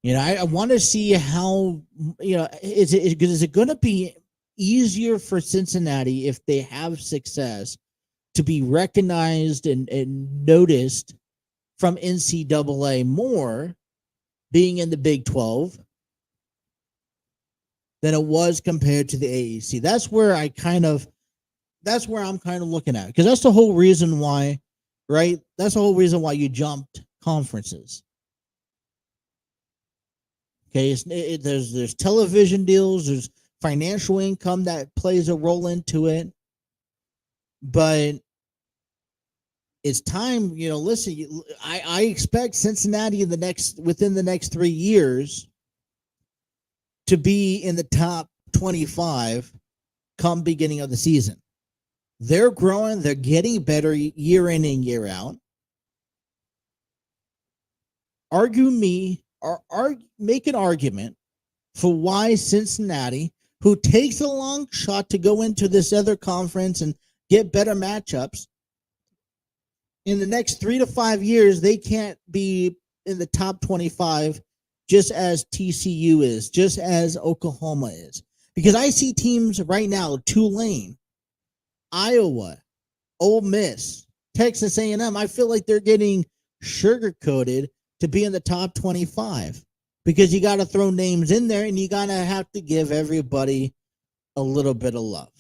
I want to see how, is it going to be easier for Cincinnati if they have success to be recognized and noticed from NCAA more being in the Big 12 than it was compared to the AAC? That's where I'm kind of looking at, because that's the whole reason why, right? That's the whole reason why you jumped conferences. Okay, there's television deals, there's financial income that plays a role into it, but it's time. Listen, I expect Cincinnati within the next 3 years to be in the top 25 come beginning of the season. They're growing, they're getting better year in and year out. Make an argument for why Cincinnati, who takes a long shot to go into this other conference and get better matchups, in the next 3 to 5 years, they can't be in the top 25 just as TCU is, just as Oklahoma is. Because I see teams right now, Tulane, Iowa, Ole Miss, Texas A&M, I feel like they're getting sugar-coated to be in the top 25, because you got to throw names in there and you got to have to give everybody a little bit of love.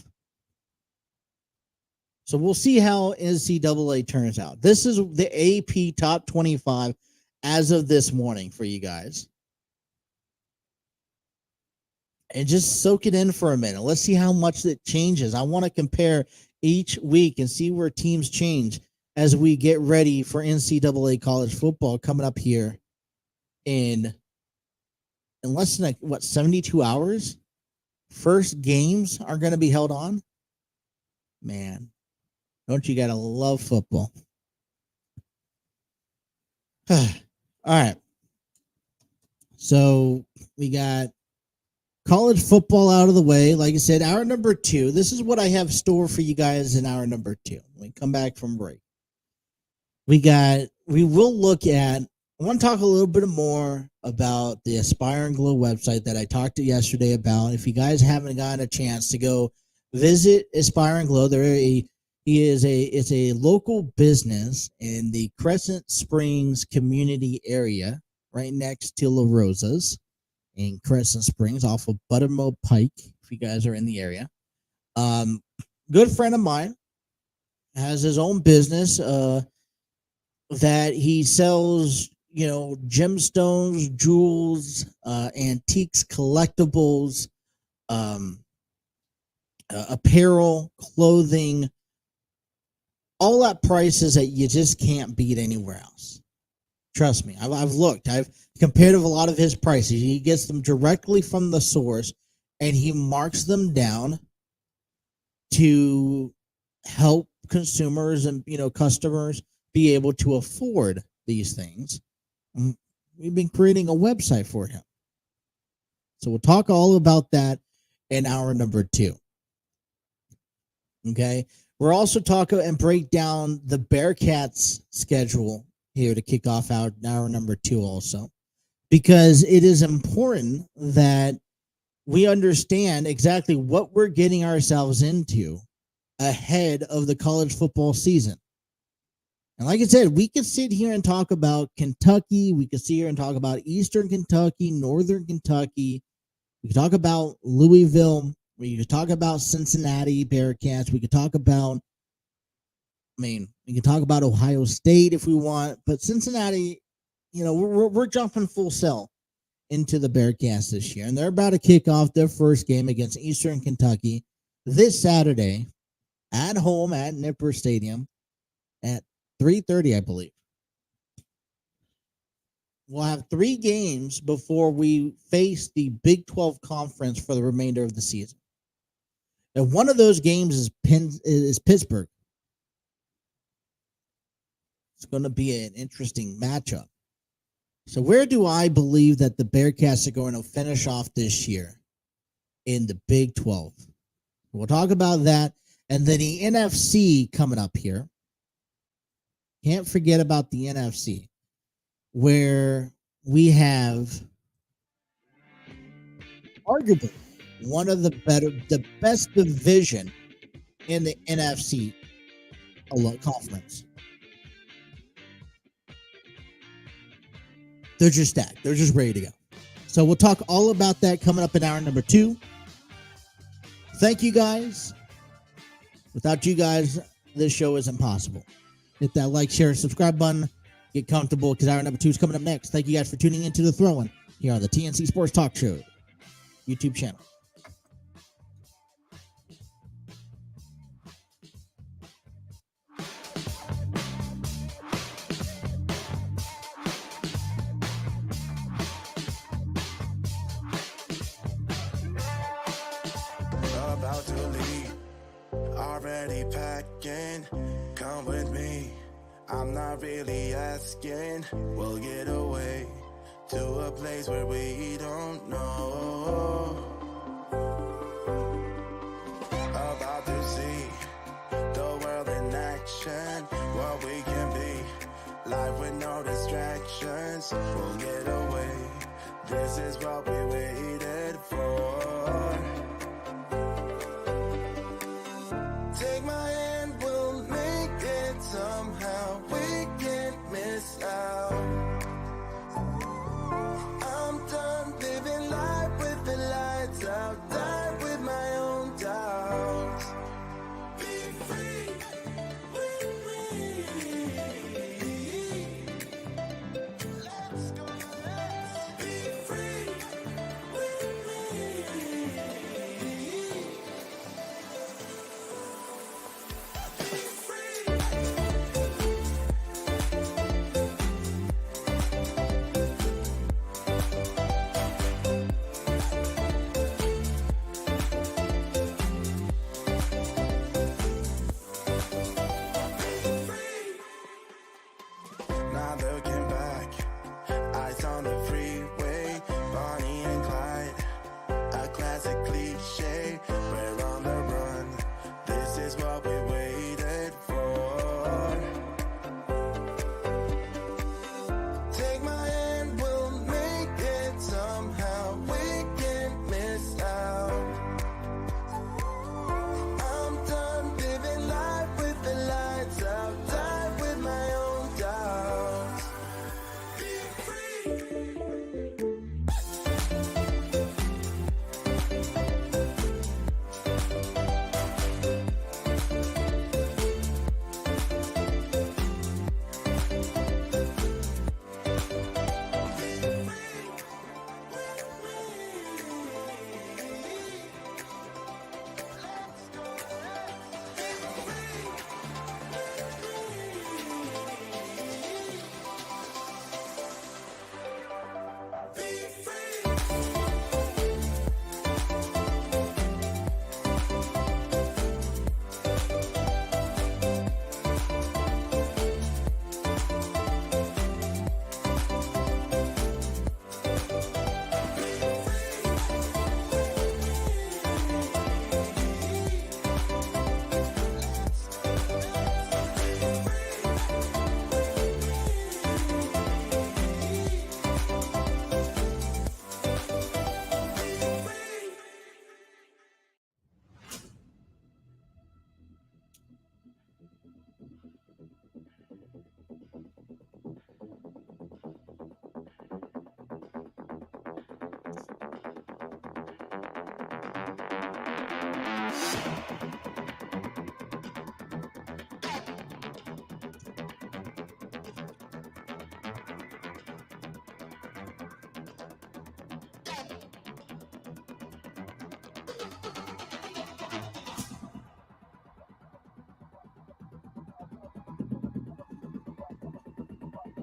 So we'll see how NCAA turns out. This is the AP top 25 as of this morning for you guys. And just soak it in for a minute. Let's see how much it changes. I want to compare each week and see where teams change as we get ready for NCAA college football coming up here in less than 72 hours. First games are going to be held on. Man, Don't you gotta love football? All right. So we got college football out of the way. Like I said, hour number 2. This is what I have stored for you guys in hour number 2. When we come back from break, we will look at, I want to talk a little bit more about the Aspire and Glow website that I talked to yesterday about. If you guys haven't gotten a chance to go visit Aspire and Glow, it's a local business in the Crescent Springs community area, right next to La Rosa's in Crescent Springs, off of Buttermilk Pike. If you guys are in the area, good friend of mine has his own business that he sells, gemstones, jewels, antiques, collectibles, apparel, clothing, all at prices that you just can't beat anywhere else. Trust me, I've looked. I've compared with a lot of his prices. He gets them directly from the source, and he marks them down to help consumers and customers be able to afford these things. We've been creating a website for him, so we'll talk all about that in hour number 2. Okay. We're also talking and break down the Bearcats schedule here to kick off hour number 2 also, because it is important that we understand exactly what we're getting ourselves into ahead of the college football season. And like I said, we could sit here and talk about Kentucky. We could sit here and talk about Eastern Kentucky, Northern Kentucky. We could talk about Louisville. We could talk about Cincinnati Bearcats. We could talk about, we can talk about Ohio State if we want, but Cincinnati, we're jumping full sail into the Bearcats this year, and they're about to kick off their first game against Eastern Kentucky this Saturday at home at Nipper Stadium at 3:30, I believe. We'll have 3 games before we face the Big 12 conference for the remainder of the season. And one of those games is Pittsburgh. It's going to be an interesting matchup. So where do I believe that the Bearcats are going to finish off this year in the Big 12? We'll talk about that. And then the NFC coming up here. Can't forget about the NFC, where we have arguably one of the best division in the NFC conference. They're just stacked. They're just ready to go. So we'll talk all about that coming up in hour number 2. Thank you guys. Without you guys, this show is impossible. Hit that like, share, subscribe button. Get comfortable, because hour number 2 is coming up next. Thank you guys for tuning into the Throw-In here on the TNC Sports Talk Show YouTube channel. About to leave, already packing. Come with me, I'm not really asking. We'll get away to a place where we don't know. About to see the world in action, what we can be, life with no distractions. We'll get away, this is what we waited for. Take my hand, we'll make it somehow. We can't miss out. I'm done living life with the lights out. Die with my own doubts. Be free with me. Let's go, let's be free with me.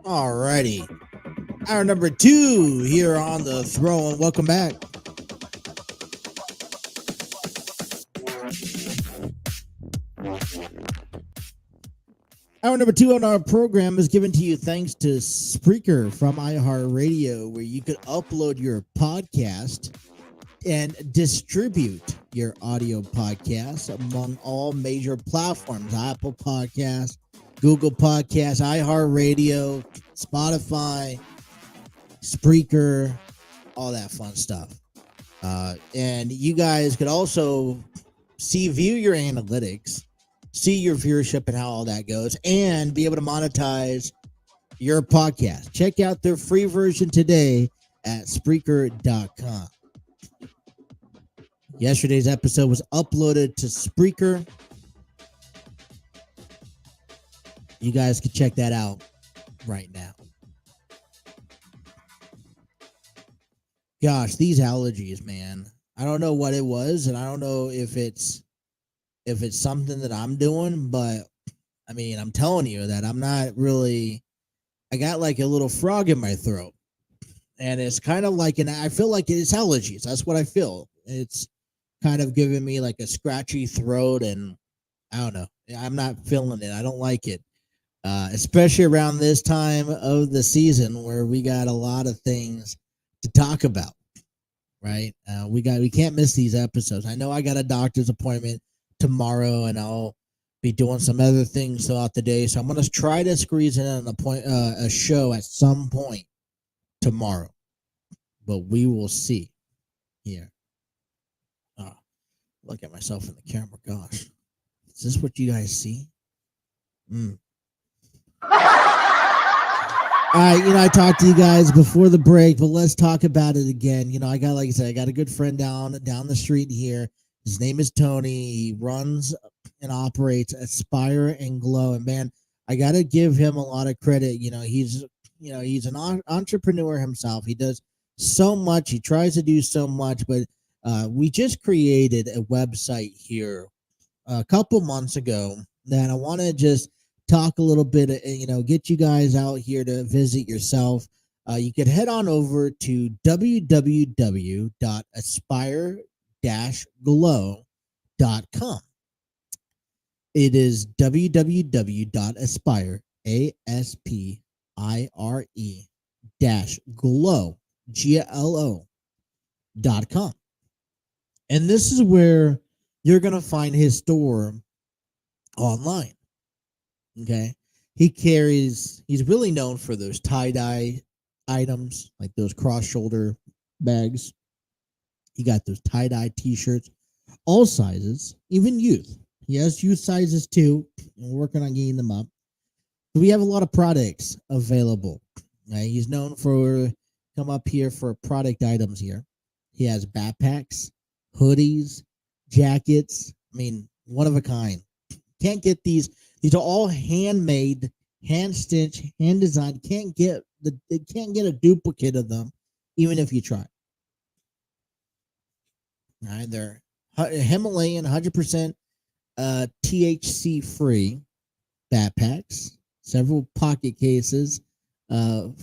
Alrighty. Hour number 2 here on the Throne. Welcome back. Hour number 2 on our program is given to you thanks to Spreaker from iHeartRadio, where you could upload your podcast and distribute your audio podcasts among all major platforms: Apple Podcasts, Google Podcasts, iHeartRadio, Spotify, Spreaker, all that fun stuff. And you guys could also view your analytics, see your viewership and how all that goes, and be able to monetize your podcast. Check out their free version today at Spreaker.com. Yesterday's episode was uploaded to Spreaker. You guys can check that out right now. Gosh, these allergies, man. I don't know what it was, and I don't know if it's something that I'm doing, but I mean, I'm telling you that I'm not really. I got like a little frog in my throat, and it's kind of like I feel like it's allergies. That's what I feel. It's kind of giving me like a scratchy throat, and I don't know. I'm not feeling it. I don't like it, especially around this time of the season where we got a lot of things to talk about. Right? We can't miss these episodes. I know I got a doctor's appointment tomorrow, and I'll be doing some other things throughout the day. So I'm going to try to squeeze in a show at some point tomorrow, but we will see here. Look at myself in the camera. Gosh, is this what you guys see? All right, I talked to you guys before the break, but let's talk about it again. I got a good friend down the street here. His name is Tony. He runs and operates Aspire and Glow, and man, I got to give him a lot of credit. He's an entrepreneur himself. He does so much. He tries to do so much, but we just created a website here a couple months ago that I want to just talk a little bit, get you guys out here to visit yourself. You could head on over to www.aspire-glow.com. It is www.aspire, ASPIRE-glow, GLO.com. And this is where you're going to find his store online. Okay. He's really known for those tie-dye items, like those cross-shoulder bags. He got those tie-dye t-shirts, all sizes, even youth. He has youth sizes too, and we're working on getting them up. But we have a lot of products available. Right? He's known for come up here for product items here. He has backpacks, hoodies, jackets. I mean, one of a kind. Can't get these. These are all handmade, hand stitched, hand designed. Can't get a duplicate of them, even if you try. All right, they're Himalayan, 100% THC free backpacks. Several pocket cases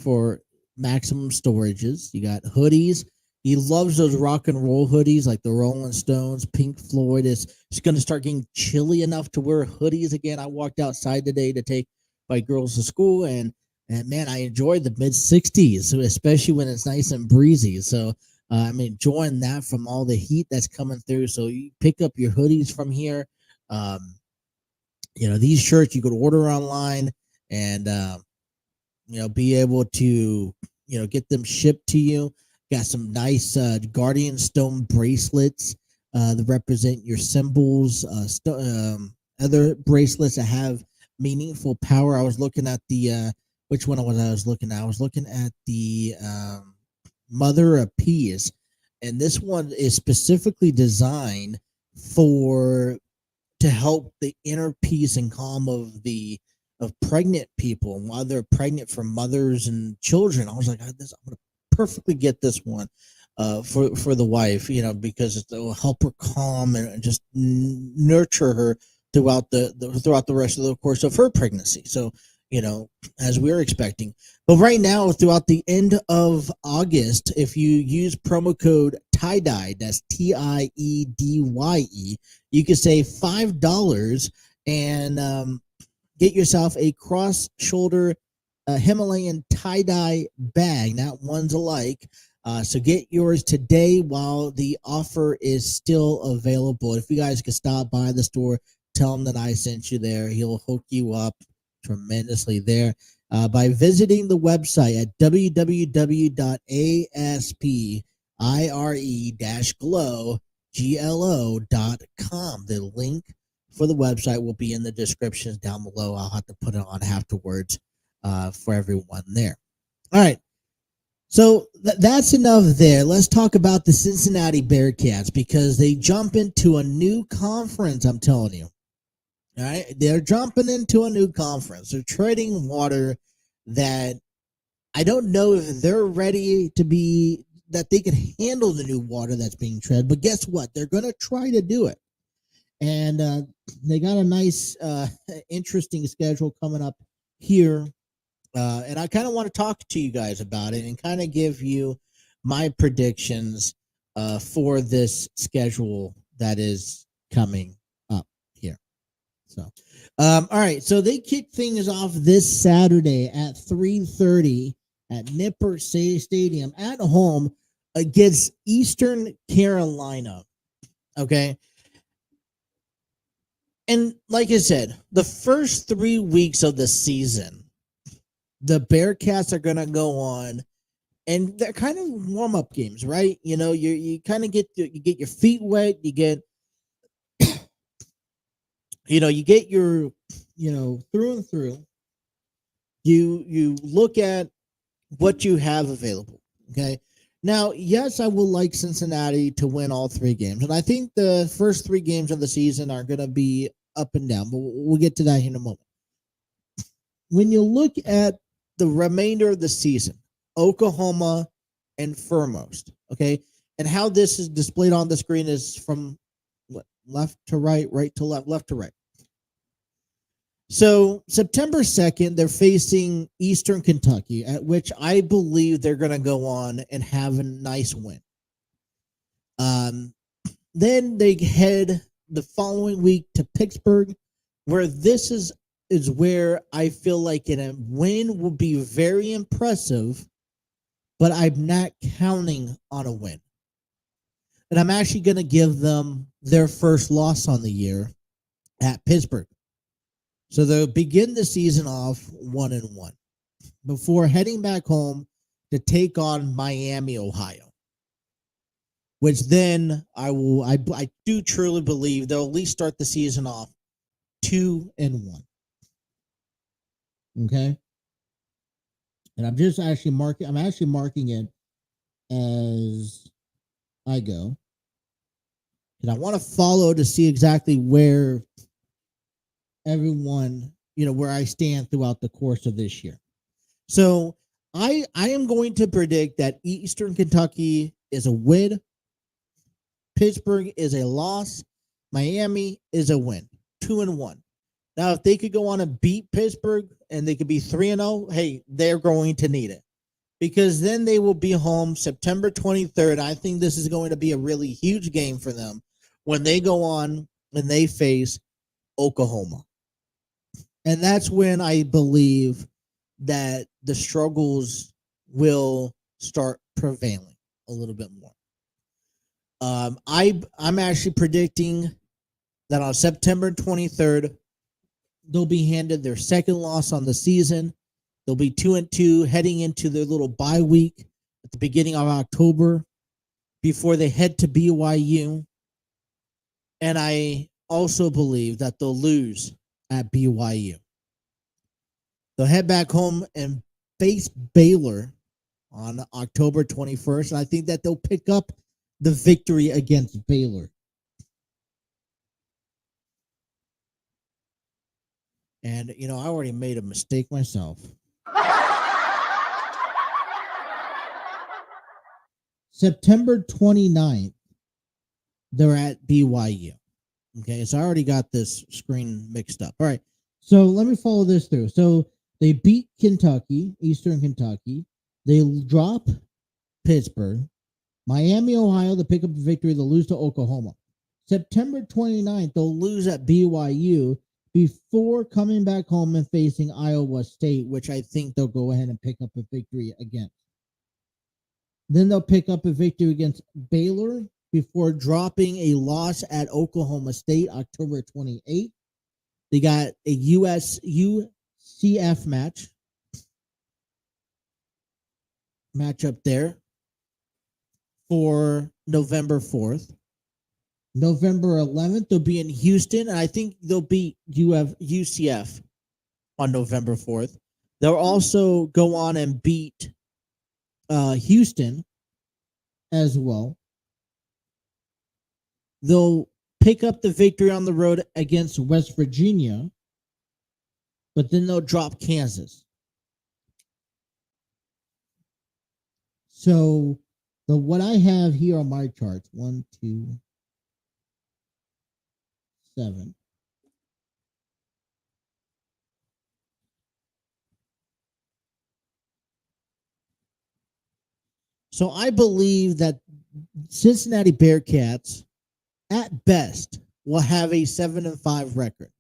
for maximum storages. You got hoodies. He loves those rock and roll hoodies like the Rolling Stones, Pink Floyd. It's going to start getting chilly enough to wear hoodies again. I walked outside today to take my girls to school, and man, I enjoyed the mid-60s, especially when it's nice and breezy. So I'm enjoying that from all the heat that's coming through. So you pick up your hoodies from here. These shirts you could order online and, be able to, get them shipped to you. Got some nice Guardian Stone bracelets that represent your symbols. Other bracelets that have meaningful power. I was looking at the which one was I was looking at? I was looking at the Mother of Peace, and this one is specifically designed to help the inner peace and calm of pregnant people while they're pregnant, for mothers and children. I was like, I'm gonna perfectly get this one for the wife, because it will help her calm and just nurture her throughout the rest of the course of her pregnancy. So as we're expecting. But right now, throughout the end of August, if you use promo code TIEDYE, that's TIEDYE, you can save $5 and get yourself a cross-shoulder Himalayan tie-dye bag. Not one's alike. So get yours today while the offer is still available. If you guys could stop by the store, tell him that I sent you there. He'll hook you up tremendously there by visiting the website at www.aspire-glow.com. The link for the website will be in the descriptions down below. I'll have to put it on afterwards for everyone there. All right. So that's enough there. Let's talk about the Cincinnati Bearcats because they jump into a new conference, I'm telling you. All right. They're jumping into a new conference. They're treading water that I don't know if they're ready to be, that they can handle the new water that's being tread. But guess what? They're going to try to do it. And they got a nice, interesting schedule coming up here. And I kind of want to talk to you guys about it and kind of give you my predictions for this schedule that is coming up here. So, all right. So they kick things off this Saturday at 3:30 at Nipper Stadium at home against Eastern Carolina. Okay. And like I said, the first 3 weeks of the season, the Bearcats are going to go on, and they're kind of warm-up games, right? You kind of get your feet wet. You get, you get your, through and through. You look at what you have available, okay? Now, yes, I will like Cincinnati to win all 3 games, and I think the first 3 games of the season are going to be up and down, but we'll get to that in a moment. When you look at the remainder of the season, Oklahoma and foremost, okay, and how this is displayed on the screen is from left to right, right to left, left to right. So September 2nd, they're facing Eastern Kentucky, at which I believe they're going to go on and have a nice win. Then they head the following week to Pittsburgh, where this is where I feel like a win will be very impressive, but I'm not counting on a win. And I'm actually going to give them their first loss on the year at Pittsburgh. So they'll begin the season off 1-1 before heading back home to take on Miami, Ohio. Which then I do truly believe they'll at least start the season off 2-1. Okay. And I'm actually marking it as I go. And I want to follow to see exactly where everyone, where I stand throughout the course of this year. So I am going to predict that Eastern Kentucky is a win. Pittsburgh is a loss. Miami is a win. 2-1. Now, if they could go on and beat Pittsburgh and they could be 3-0, hey, they're going to need it. Because then they will be home September 23rd. I think this is going to be a really huge game for them when they go on and they face Oklahoma. And that's when I believe that the struggles will start prevailing a little bit more. I'm actually predicting that on September 23rd, they'll be handed their second loss on the season. They'll be 2-2 heading into their little bye week at the beginning of October before they head to BYU. And I also believe that they'll lose at BYU. They'll head back home and face Baylor on October 21st. And I think that they'll pick up the victory against Baylor. And, I already made a mistake myself. September 29th, they're at BYU. Okay, so I already got this screen mixed up. All right, so let me follow this through. So They beat Kentucky, Eastern Kentucky. They drop Pittsburgh. Miami, Ohio, to pick up the victory. They'll lose to Oklahoma. September 29th, they'll lose at BYU before coming back home and facing Iowa State, which I think they'll go ahead and pick up a victory against. Then they'll pick up a victory against Baylor before dropping a loss at Oklahoma State October 28th. They got a UCF matchup there for November 4th. November 11th, they'll be in Houston, and I think they'll beat UCF on November 4th. They'll also go on and beat Houston as well. They'll pick up the victory on the road against West Virginia, but then they'll drop Kansas. So what I have here on my charts, 1, 2, 7. So I believe that Cincinnati Bearcats, at best, will have a 7-5 record.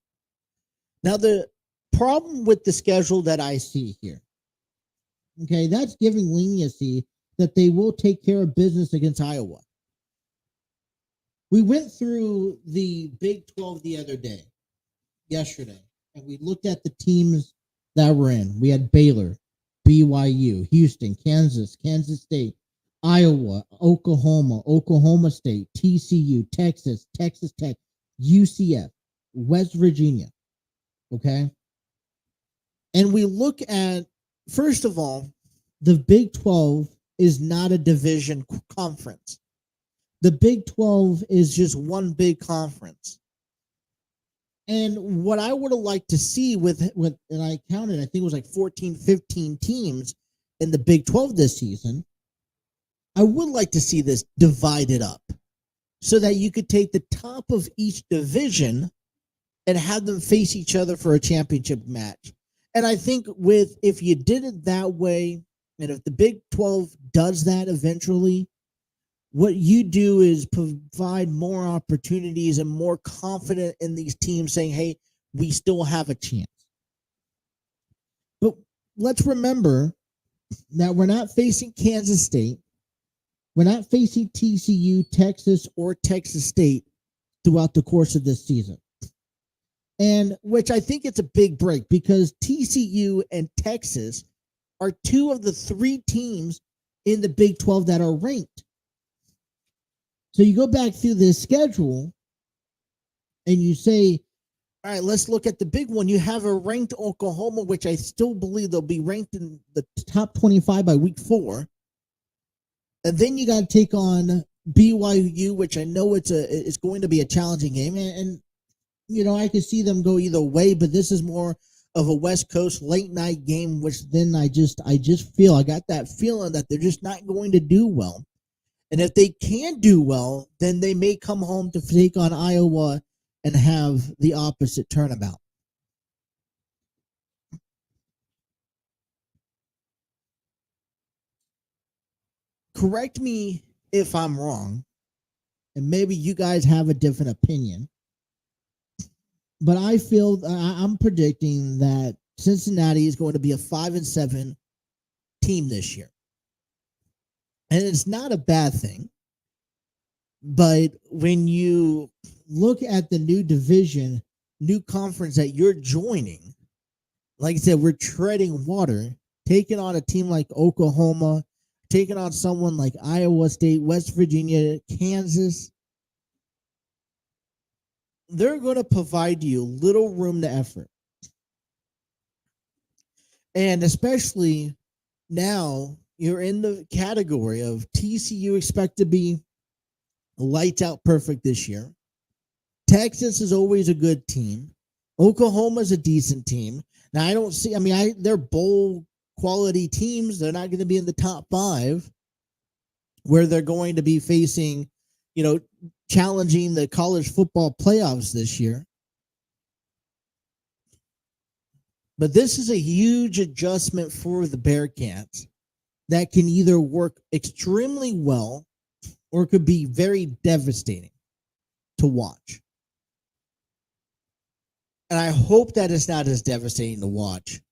Now, the problem with the schedule that I see here, okay, that's giving leniency that they will take care of business against Iowa. We went through the Big 12 yesterday, and we looked at the teams that were in. We had Baylor, BYU, Houston, Kansas, Kansas State, Iowa, Oklahoma, Oklahoma State, TCU, Texas, Texas Tech, UCF, West Virginia. Okay? And we look at, first of all, the Big 12 is not a division conference. The Big 12 is just one big conference. And what I would have liked to see and I counted, I think it was like 14, 15 teams in the Big 12 this season. I would like to see this divided up so that you could take the top of each division and have them face each other for a championship match. And I think if you did it that way, and if the Big 12 does that eventually, what you do is provide more opportunities and more confidence in these teams saying, hey, we still have a chance. But let's remember that we're not facing Kansas State. We're not facing TCU, Texas, or Texas State throughout the course of this season. And which I think it's a big break because TCU and Texas are two of the three teams in the Big 12 that are ranked. So you go back through this schedule and you say, all right, let's look at the big one. You have a ranked Oklahoma, which I still believe they'll be ranked in the top 25 by week 4. And then you got to take on BYU, which I know it's going to be a challenging game. And you know, I could see them go either way, but this is more of a West Coast late night game, which then I just feel, I got that feeling that they're just not going to do well. And if they can do well, then they may come home to take on Iowa and have the opposite turnabout. Correct me if I'm wrong, and maybe you guys have a different opinion, but I feel I'm predicting that Cincinnati is going to be a 5-7 team this year. And it's not a bad thing. But when you look at the new division, new conference that you're joining, like I said, we're treading water, taking on a team like Oklahoma, taking on someone like Iowa State, West Virginia, Kansas. They're going to provide you little room to effort. And especially now, you're in the category of TCU expect to be lights out perfect this year. Texas is always a good team. Oklahoma's a decent team. Now, I don't see, they're bowl quality teams. They're not going to be in the top 5 where they're going to be facing, challenging the college football playoffs this year. But this is a huge adjustment for the Bearcats that can either work extremely well or could be very devastating to watch. And I hope that it's not as devastating to watch.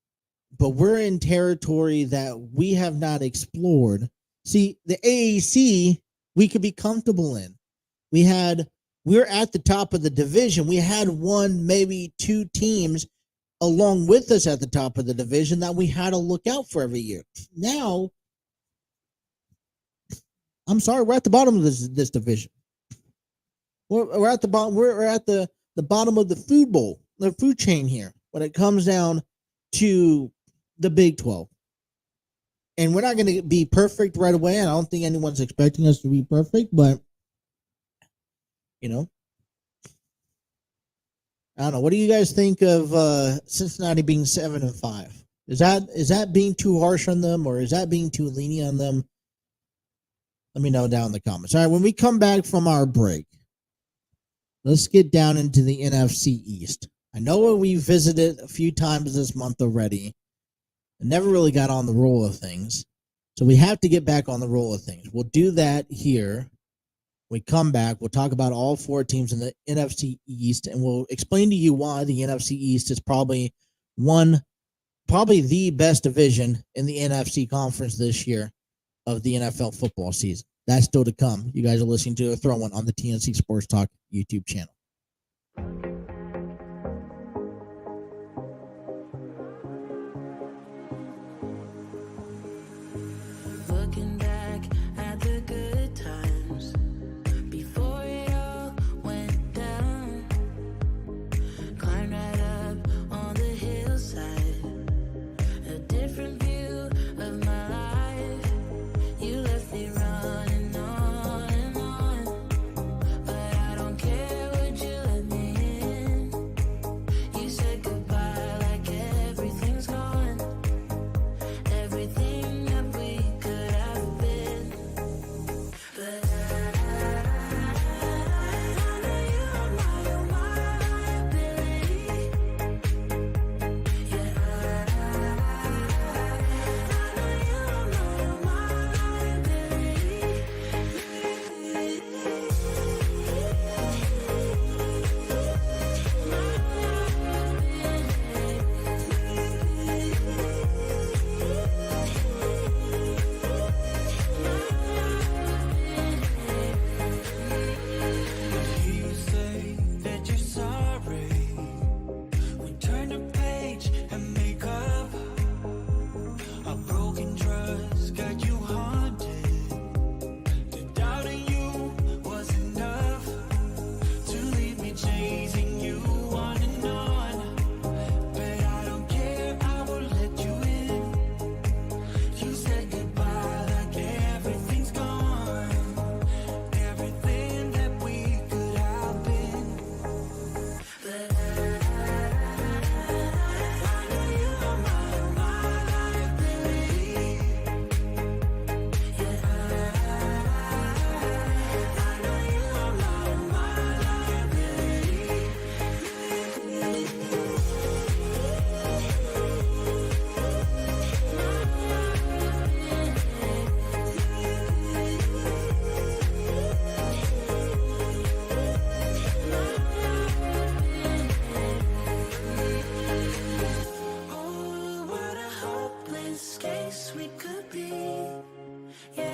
But we're in territory that we have not explored. See, the AAC, we could be comfortable in. We're at the top of the division. We had one, maybe two teams along with us at the top of the division that we had to look out for every year. Now, I'm sorry, we're at the bottom of this division. We're at the bottom. We're at the bottom of the food bowl, the food chain here when it comes down to the Big 12. And we're not going to be perfect right away. I don't think anyone's expecting us to be perfect, but you know, I don't know. What do you guys think of Cincinnati being 7-5? Is that being too harsh on them, or is that being too lenient on them? Let me know down in the comments. All right, when we come back from our break, let's get down into the NFC East. I know we visited a few times this month already. I never really got on the roll of things, so we have to get back on the roll of things. We'll do that here. We come back, we'll talk about all four teams in the NFC East, and we'll explain to you why the NFC East is probably the best division in the NFC conference this year of the NFL football season. That's still to come. You guys are listening to a throw-in on the TNC Sports Talk YouTube channel. Looking back at the good times before it all went down, climbed right up on the hillside, a different view of my life. You left me running on and on, but I don't care, would you let me in? You said goodbye like everything's gone, everything that we could have been. But I know you are my liability. Yeah, I know you are my liability. You say that you're sorry. We turn the page and make up. A broken trust got you haunted. The doubting you was enough to leave me chasing you on and on. But I don't care, I will let you in. You said goodbye like everything's gone, everything that we could have been. But I know you are my liability. Yeah, I know you are my liability. Oh, what a hopeless case we could be. Yeah.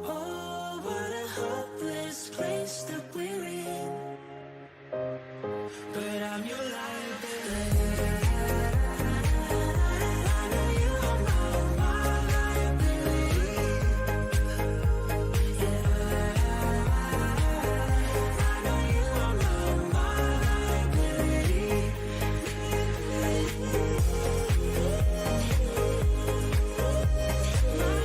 Oh, what a hopeless place that we're in. But I'm your liability. I know you are my liability. Yeah, I know you are my liability. My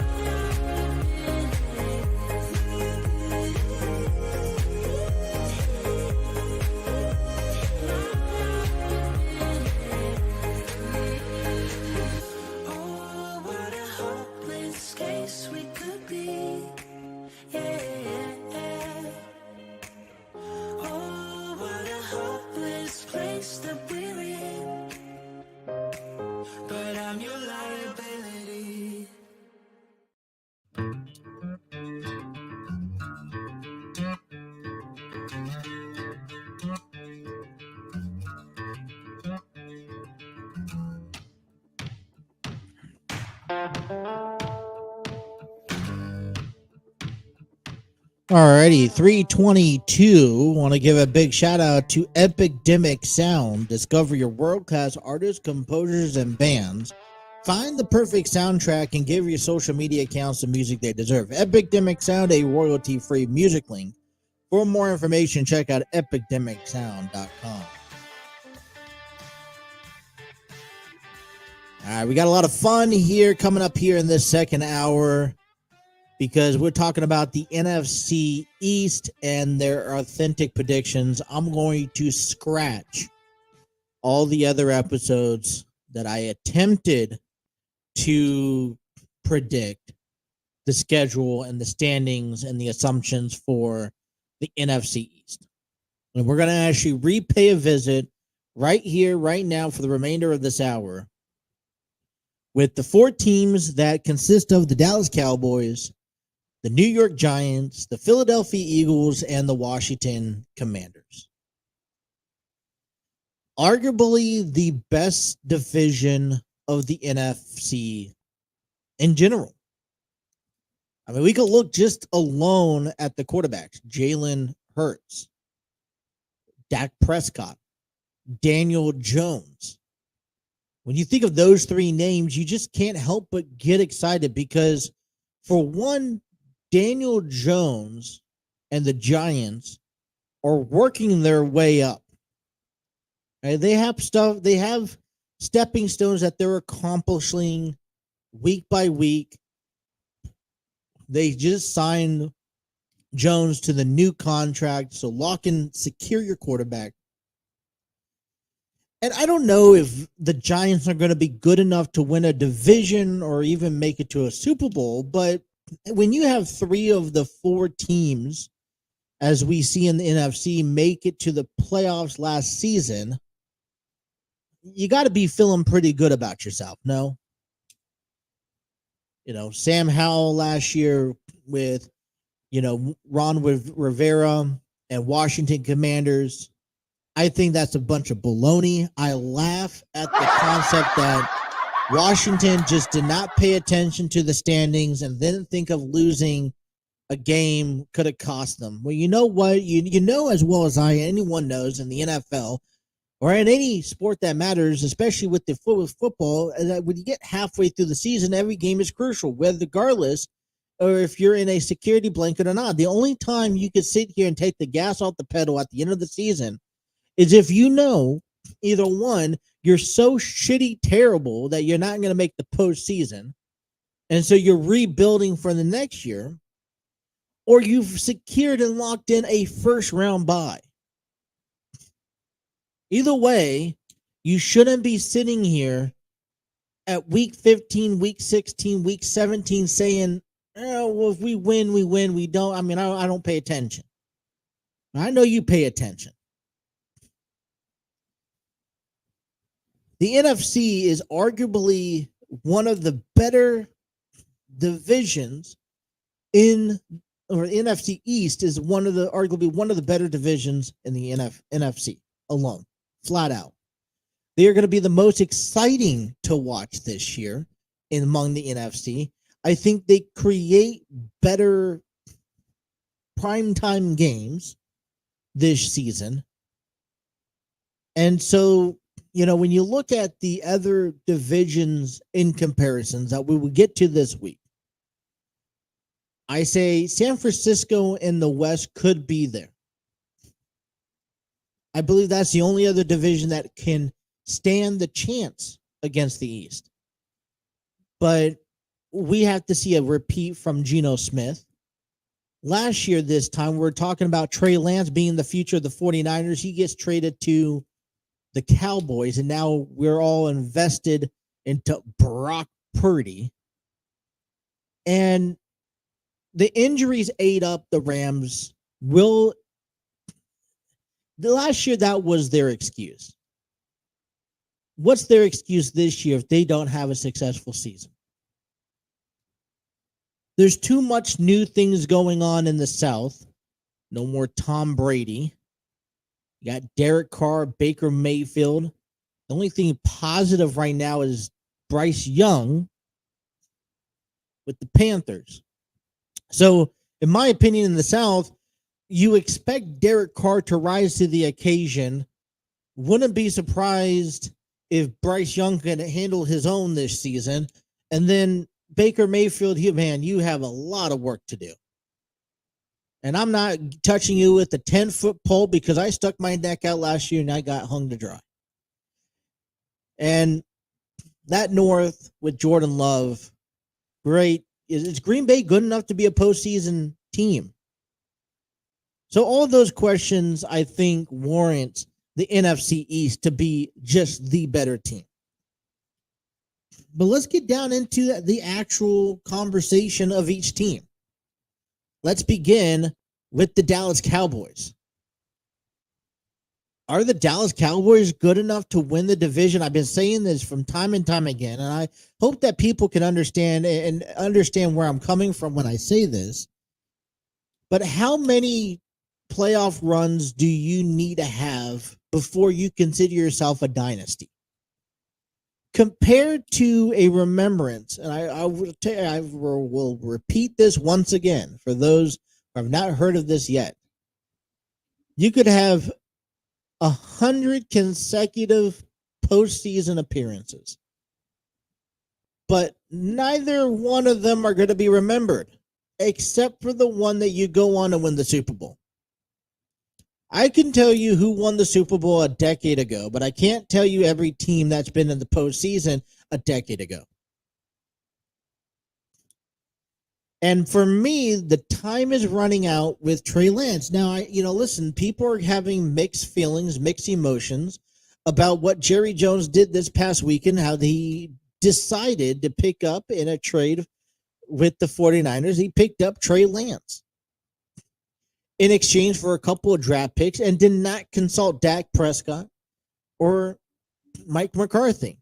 Alrighty, 322. Want to give a big shout out to Epidemic Sound. Discover your world-class artists, composers, and bands. Find the perfect soundtrack and give your social media accounts the music they deserve. Epidemic Sound, a royalty-free music link. For more information, check out epidemicsound.com. All right, we got a lot of fun here coming up here in this second hour, because we're talking about the NFC East and their authentic predictions. I'm going to scratch all the other episodes that I attempted to predict the schedule and the standings and the assumptions for the NFC East. And we're going to actually repay a visit right here, right now, for the remainder of this hour with the four teams that consist of the Dallas Cowboys, the New York Giants, the Philadelphia Eagles, and the Washington Commanders. Arguably the best division of the NFC in general. I mean, we could look just alone at the quarterbacks: Jalen Hurts, Dak Prescott, Daniel Jones. When you think of those three names, you just can't help but get excited because, for one, Daniel Jones and the Giants are working their way up. Right? They have stepping stones that they're accomplishing week by week. They just signed Jones to the new contract, so lock and secure your quarterback. And I don't know if the Giants are going to be good enough to win a division or even make it to a Super Bowl, but when you have three of the four teams, as we see in the NFC, make it to the playoffs last season, you got to be feeling pretty good about yourself, no? You know, Sam Howell last year with, Ron Rivera and Washington Commanders. I think that's a bunch of baloney. I laugh at the concept that Washington just did not pay attention to the standings and didn't think of losing a game could have cost them. Well, you know what? You know as well as anyone knows in the NFL or in any sport that matters, especially with the football, that when you get halfway through the season, every game is crucial, regardless or if you're in a security blanket or not. The only time you could sit here and take the gas off the pedal at the end of the season is if you know, either one, you're so shitty terrible that you're not going to make the postseason, and so you're rebuilding for the next year, or you've secured and locked in a first-round bye. Either way, you shouldn't be sitting here at week 15, week 16, week 17 saying, oh, well, if we win, we win. We don't. I mean, I don't pay attention. I know you pay attention. The NFC is arguably one of the better divisions or NFC East is arguably one of the better divisions in the NFC alone, flat out. They are going to be the most exciting to watch this year among the NFC. I think they create better primetime games this season. And so, when you look at the other divisions in comparisons that we will get to this week, I say San Francisco in the West could be there. I believe that's the only other division that can stand the chance against the East. But we have to see a repeat from Geno Smith. Last year, this time, we're talking about Trey Lance being the future of the 49ers. He gets traded to the Cowboys, and now we're all invested into Brock Purdy. And the injuries ate up the Rams. The last year, that was their excuse. What's their excuse this year if they don't have a successful season? There's too much new things going on in the South. No more Tom Brady. You got Derek Carr, Baker Mayfield. The only thing positive right now is Bryce Young. with the Panthers. So, in my opinion, in the South, you expect Derek Carr to rise to the occasion. Wouldn't be surprised if Bryce Young can handle his own this season. And then Baker Mayfield, you have a lot of work to do. And I'm not touching you with a 10-foot pole because I stuck my neck out last year and I got hung to dry. And that North with Jordan Love, great. Is Green Bay good enough to be a postseason team? So all of those questions, I think, warrant the NFC East to be just the better team. But let's get down into the actual conversation of each team. Let's begin with the Dallas Cowboys. Are the Dallas Cowboys good enough to win the division? I've been saying this from time and time again, and I hope that people can understand where I'm coming from when I say this. But how many playoff runs do you need to have before you consider yourself a dynasty? Compared to a remembrance, and I will repeat this once again for those who have not heard of this yet. You could have 100 consecutive postseason appearances, but neither one of them are going to be remembered, except for the one that you go on to win the Super Bowl. I can tell you who won the Super Bowl a decade ago, but I can't tell you every team that's been in the postseason a decade ago. And for me, the time is running out with Trey Lance. Now, listen, people are having mixed feelings, mixed emotions about what Jerry Jones did this past weekend, how he decided to pick up in a trade with the 49ers. He picked up Trey Lance in exchange for a couple of draft picks and did not consult Dak Prescott or Mike McCarthy.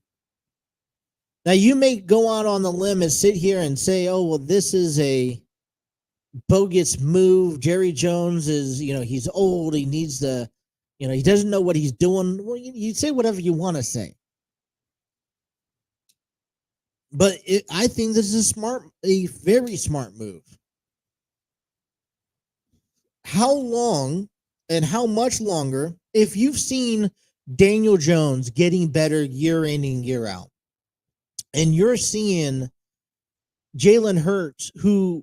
Now, you may go out on the limb and sit here and say, oh, well, this is a bogus move. Jerry Jones is, he's old. He needs to, he doesn't know what he's doing. Well, you say whatever you want to say. But I think this is a very smart move. How long and how much longer, if you've seen Daniel Jones getting better year in and year out, and you're seeing Jalen Hurts, who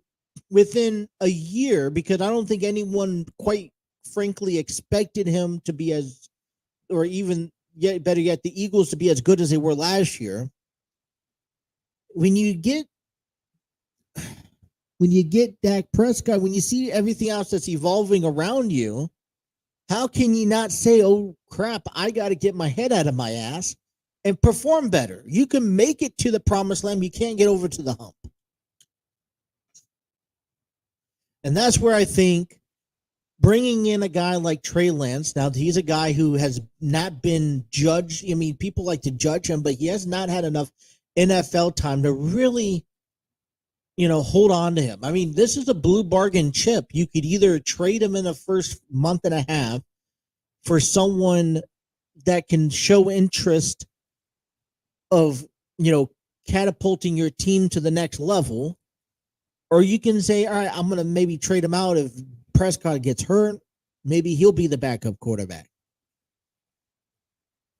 within a year, because I don't think anyone quite frankly expected him to be or even better yet, the Eagles to be as good as they were last year. When you get Dak Prescott, when you see everything else that's evolving around you, how can you not say, oh, crap, I got to get my head out of my ass and perform better? You can make it to the promised land. You can't get over to the hump. And that's where I think bringing in a guy like Trey Lance, now he's a guy who has not been judged. I mean, people like to judge him, but he has not had enough NFL time to really hold on to him. I mean, this is a blue bargain chip. You could either trade him in the first month and a half for someone that can show interest of, catapulting your team to the next level, or you can say, all right, I'm going to maybe trade him out if Prescott gets hurt. Maybe he'll be the backup quarterback.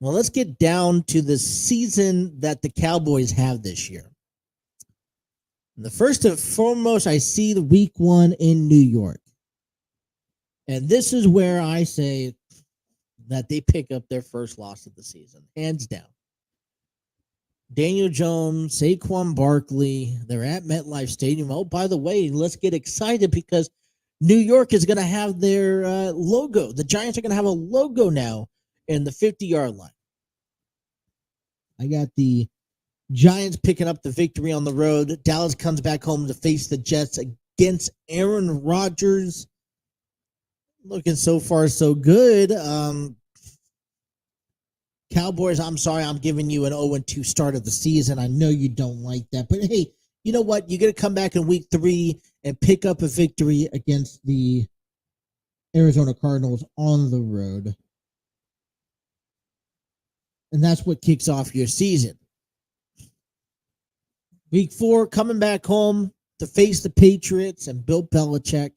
Well, let's get down to the season that the Cowboys have this year. The first and foremost, I see the week 1 in New York. And this is where I say that they pick up their first loss of the season, hands down. Daniel Jones, Saquon Barkley, they're at MetLife Stadium. Oh, by the way, let's get excited because New York is going to have their logo. The Giants are going to have a logo now in the 50-yard line. I got the Giants picking up the victory on the road. Dallas comes back home to face the Jets against Aaron Rodgers. Looking so far so good. Cowboys, I'm sorry, I'm giving you an 0-2 start of the season. I know you don't like that. But, hey, you know what? You're going to come back in week 3 and pick up a victory against the Arizona Cardinals on the road. And that's what kicks off your season. Week 4, coming back home to face the Patriots and Bill Belichick.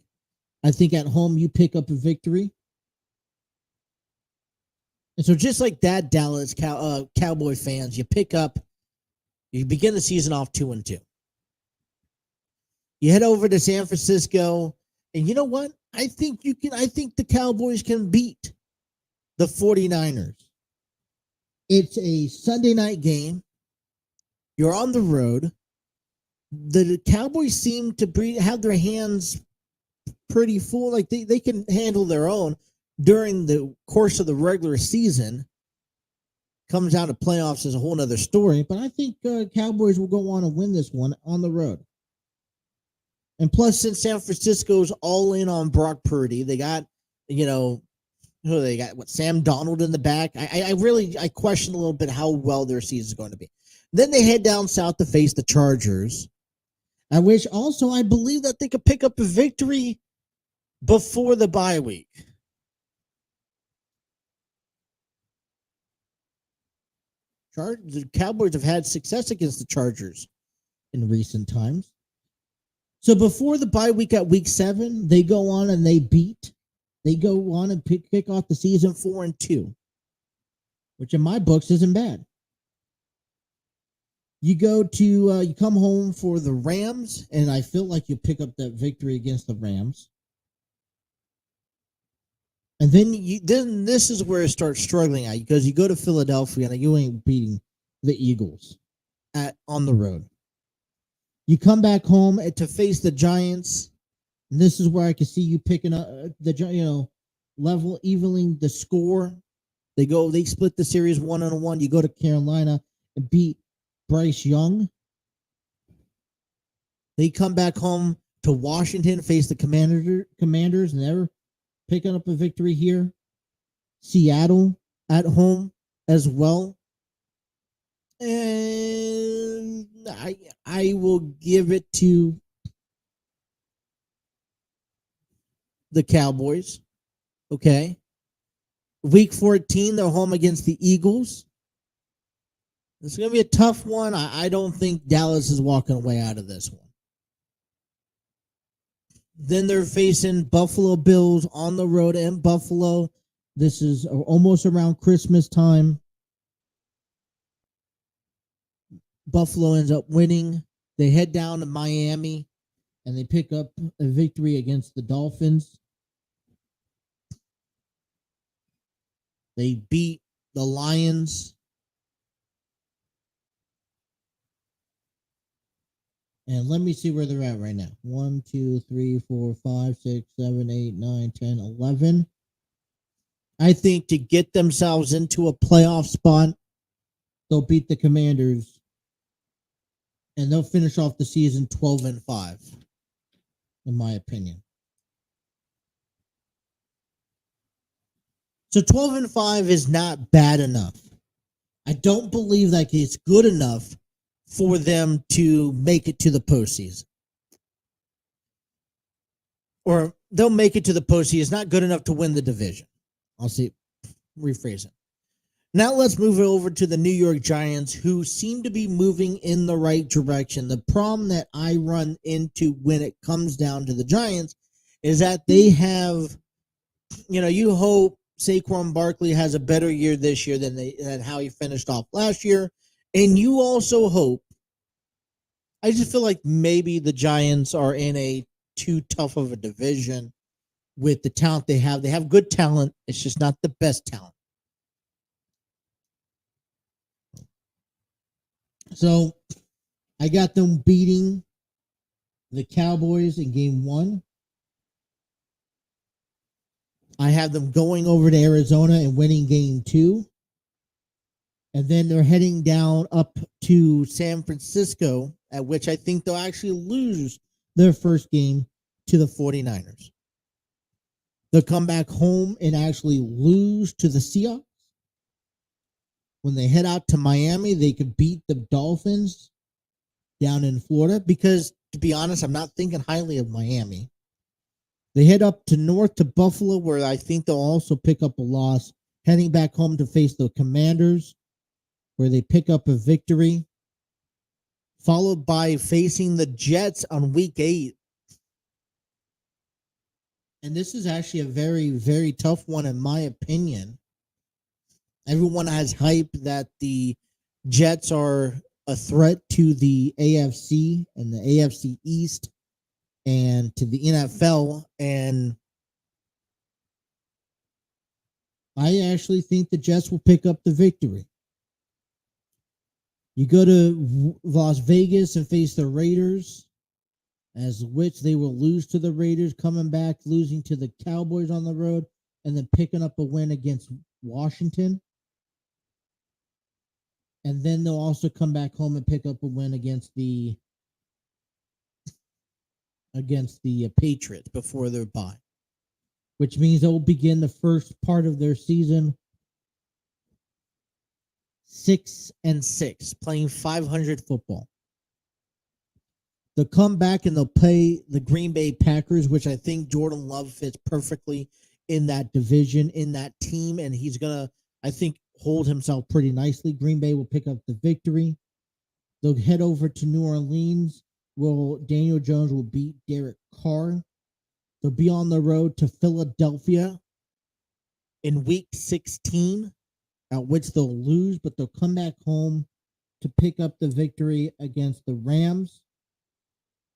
I think at home you pick up a victory. And so just like that, Dallas Cowboy fans, you begin the season off 2-2. You head over to San Francisco, and you know what? I think the Cowboys can beat the 49ers. It's a Sunday night game. You're on the road. The Cowboys seem to have their hands pretty full. Like they can handle their own during the course of the regular season. Comes down to playoffs is a whole other story. But I think Cowboys will go on and win this one on the road. And plus, since San Francisco's all in on Brock Purdy, they got, Sam Donald in the back. I question a little bit how well their season is going to be. Then they head down south to face the Chargers. I believe that they could pick up a victory before the bye week. The Cowboys have had success against the Chargers in recent times. So before the bye week at week 7, they go on and go on and kick off the season 4-2, which in my books isn't bad. You come home for the Rams, and I feel like you pick up that victory against the Rams. And then this is where it starts struggling at, because you go to Philadelphia and you ain't beating the Eagles on the road. You come back home to face the Giants, and this is where I can see you picking up evening the score. They split the series 1-1. You go to Carolina and beat Bryce Young. They come back home to Washington, face the Commanders, and they're picking up a victory here. Seattle at home as well. And I will give it to the Cowboys. Okay. Week 14, they're home against the Eagles. It's going to be a tough one. I don't think Dallas is walking away out of this one. Then they're facing Buffalo Bills on the road in Buffalo. This is almost around Christmas time. Buffalo ends up winning. They head down to Miami, and they pick up a victory against the Dolphins. They beat the Lions. And let me see where they're at right now. 1, 2, 3, 4, 5, 6, 7, 8, 9, 10, 11. I think to get themselves into a playoff spot, they'll beat the Commanders. And they'll finish off the season 12-5, in my opinion. So 12-5 is not bad enough. I don't believe that it's good enough for them to make it to the postseason. Or they'll make it to the postseason. It's not good enough to win the division. Rephrase it. Now let's move over to the New York Giants, who seem to be moving in the right direction. The problem that I run into when it comes down to the Giants is that they have, you hope Saquon Barkley has a better year this year than how he finished off last year. And you also hope, I just feel like maybe the Giants are in a too tough of a division with the talent they have. They have good talent. It's just not the best talent. So I got them beating the Cowboys in game 1. I have them going over to Arizona and winning game 2. And then they're heading down up to San Francisco, at which I think they'll actually lose their first game to the 49ers. They'll come back home and actually lose to the Seahawks. When they head out to Miami, they could beat the Dolphins down in Florida, because, to be honest, I'm not thinking highly of Miami. They head up to north to Buffalo, where I think they'll also pick up a loss, heading back home to face the Commanders, where they pick up a victory followed by facing the Jets on week 8. And this is actually a very, very tough one, in my opinion. Everyone has hype that the Jets are a threat to the AFC and the AFC East and to the NFL. And I actually think the Jets will pick up the victory. You go to Las Vegas and face the Raiders, as which they will lose to the Raiders, coming back, losing to the Cowboys on the road, and then picking up a win against Washington. And then they'll also come back home and pick up a win against the Patriots before their bye, which means they'll begin the first part of their season 6-6, playing 500 football. They'll come back and they'll play the Green Bay Packers, which I think Jordan Love fits perfectly in that division, in that team, and he's going to, I think, hold himself pretty nicely. Green Bay will pick up the victory. They'll head over to New Orleans, where Daniel Jones will beat Derek Carr. They'll be on the road to Philadelphia in week 16, at which they'll lose, but they'll come back home to pick up the victory against the Rams.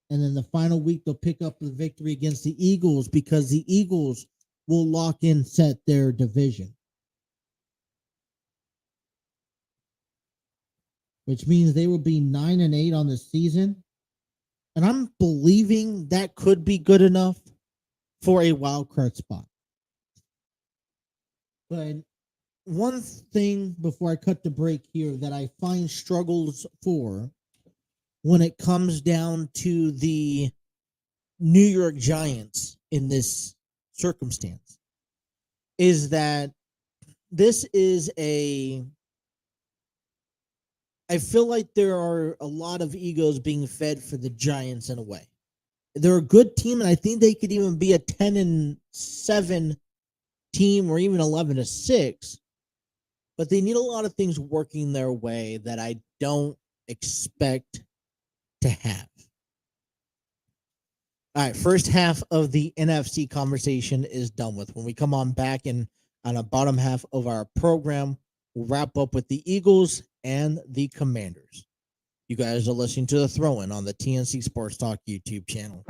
And then the final week, they'll pick up the victory against the Eagles, because the Eagles will lock in, set their division. Which means they will be 9-8 on the season. And I'm believing that could be good enough for a wild card spot. But one thing before I cut the break here that I find struggles for when it comes down to the New York Giants in this circumstance is that this is I feel like there are a lot of egos being fed for the Giants in a way. They're a good team, and I think they could even be a 10-7 team or even 11-6. But they need a lot of things working their way that I don't expect to have. All right, first half of the NFC conversation is done with. When we come on back and on the bottom half of our program, we'll wrap up with the Eagles and the Commanders. You guys are listening to The Throw-In on the TNC Sports Talk YouTube channel.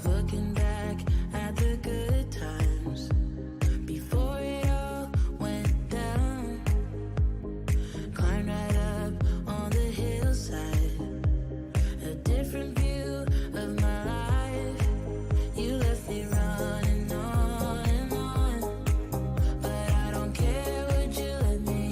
Looking back at the good times before it all went down. Climbed right up on the hillside, a different view of my life. You left me running on and on, but I don't care, would you let me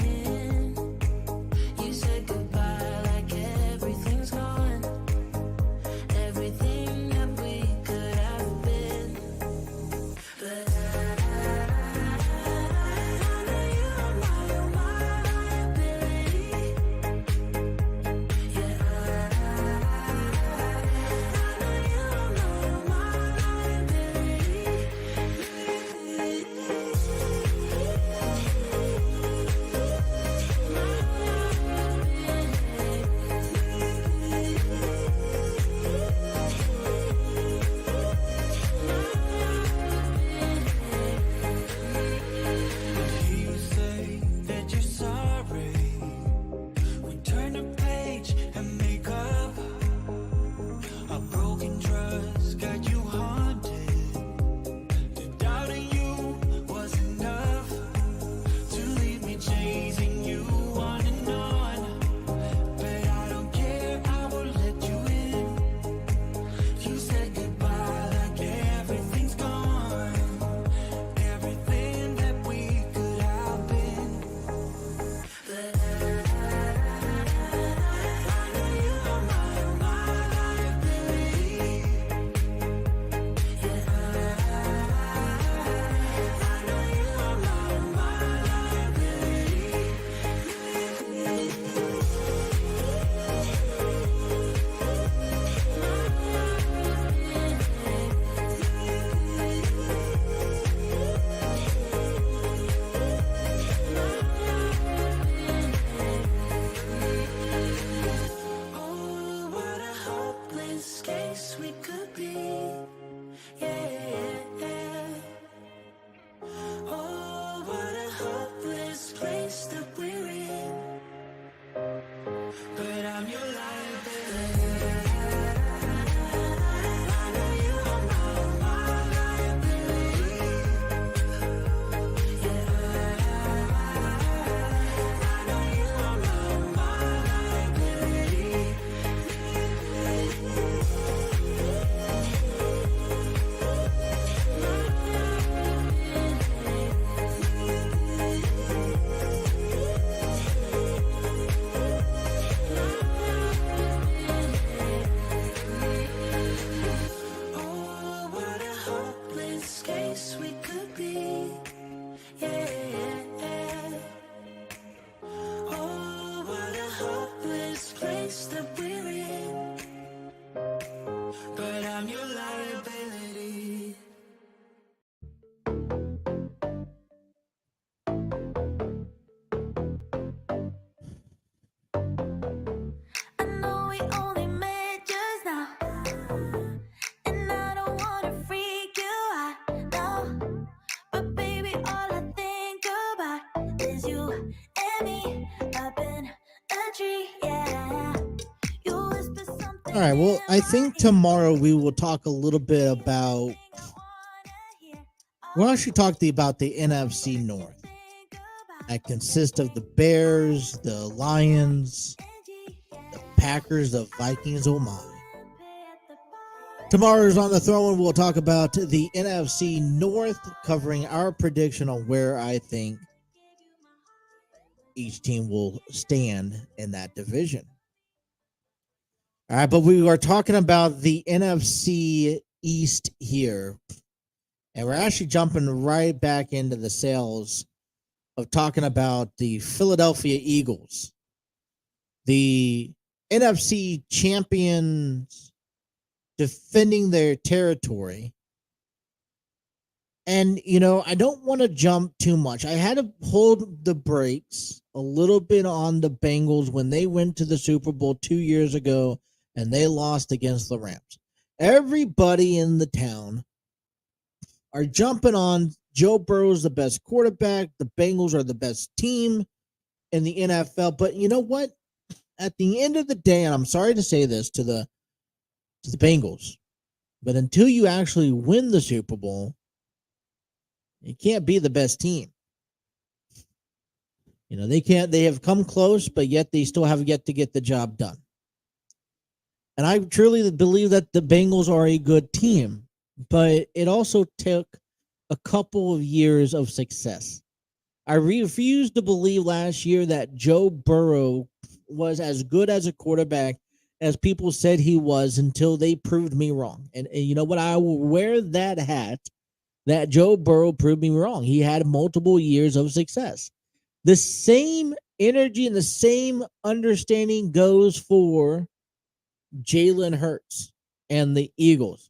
All right. Well, I think tomorrow we will talk a little bit about. We'll actually talk about the NFC North. That consists of the Bears, the Lions, the Packers, the Vikings. Oh my! Tomorrow's on the throne. We'll talk about the NFC North, covering our prediction on where I think each team will stand in that division. All right, but we are talking about the NFC East here. And we're actually jumping right back into the sales of talking about the Philadelphia Eagles, the NFC champions defending their territory. And, I don't want to jump too much. I had to hold the brakes a little bit on the Bengals when they went to the Super Bowl 2 years ago and they lost against the Rams. Everybody in the town are jumping on Joe Burrow's the best quarterback. The Bengals are the best team in the NFL. But you know what? At the end of the day, and I'm sorry to say this to the Bengals, but until you actually win the Super Bowl, you can't be the best team. They have come close, but yet they still have yet to get the job done. And I truly believe that the Bengals are a good team, but it also took a couple of years of success. I refused to believe last year that Joe Burrow was as good as a quarterback as people said he was until they proved me wrong. And you know what? I will wear that hat that Joe Burrow proved me wrong. He had multiple years of success. The same energy and the same understanding goes for Jalen Hurts and the Eagles.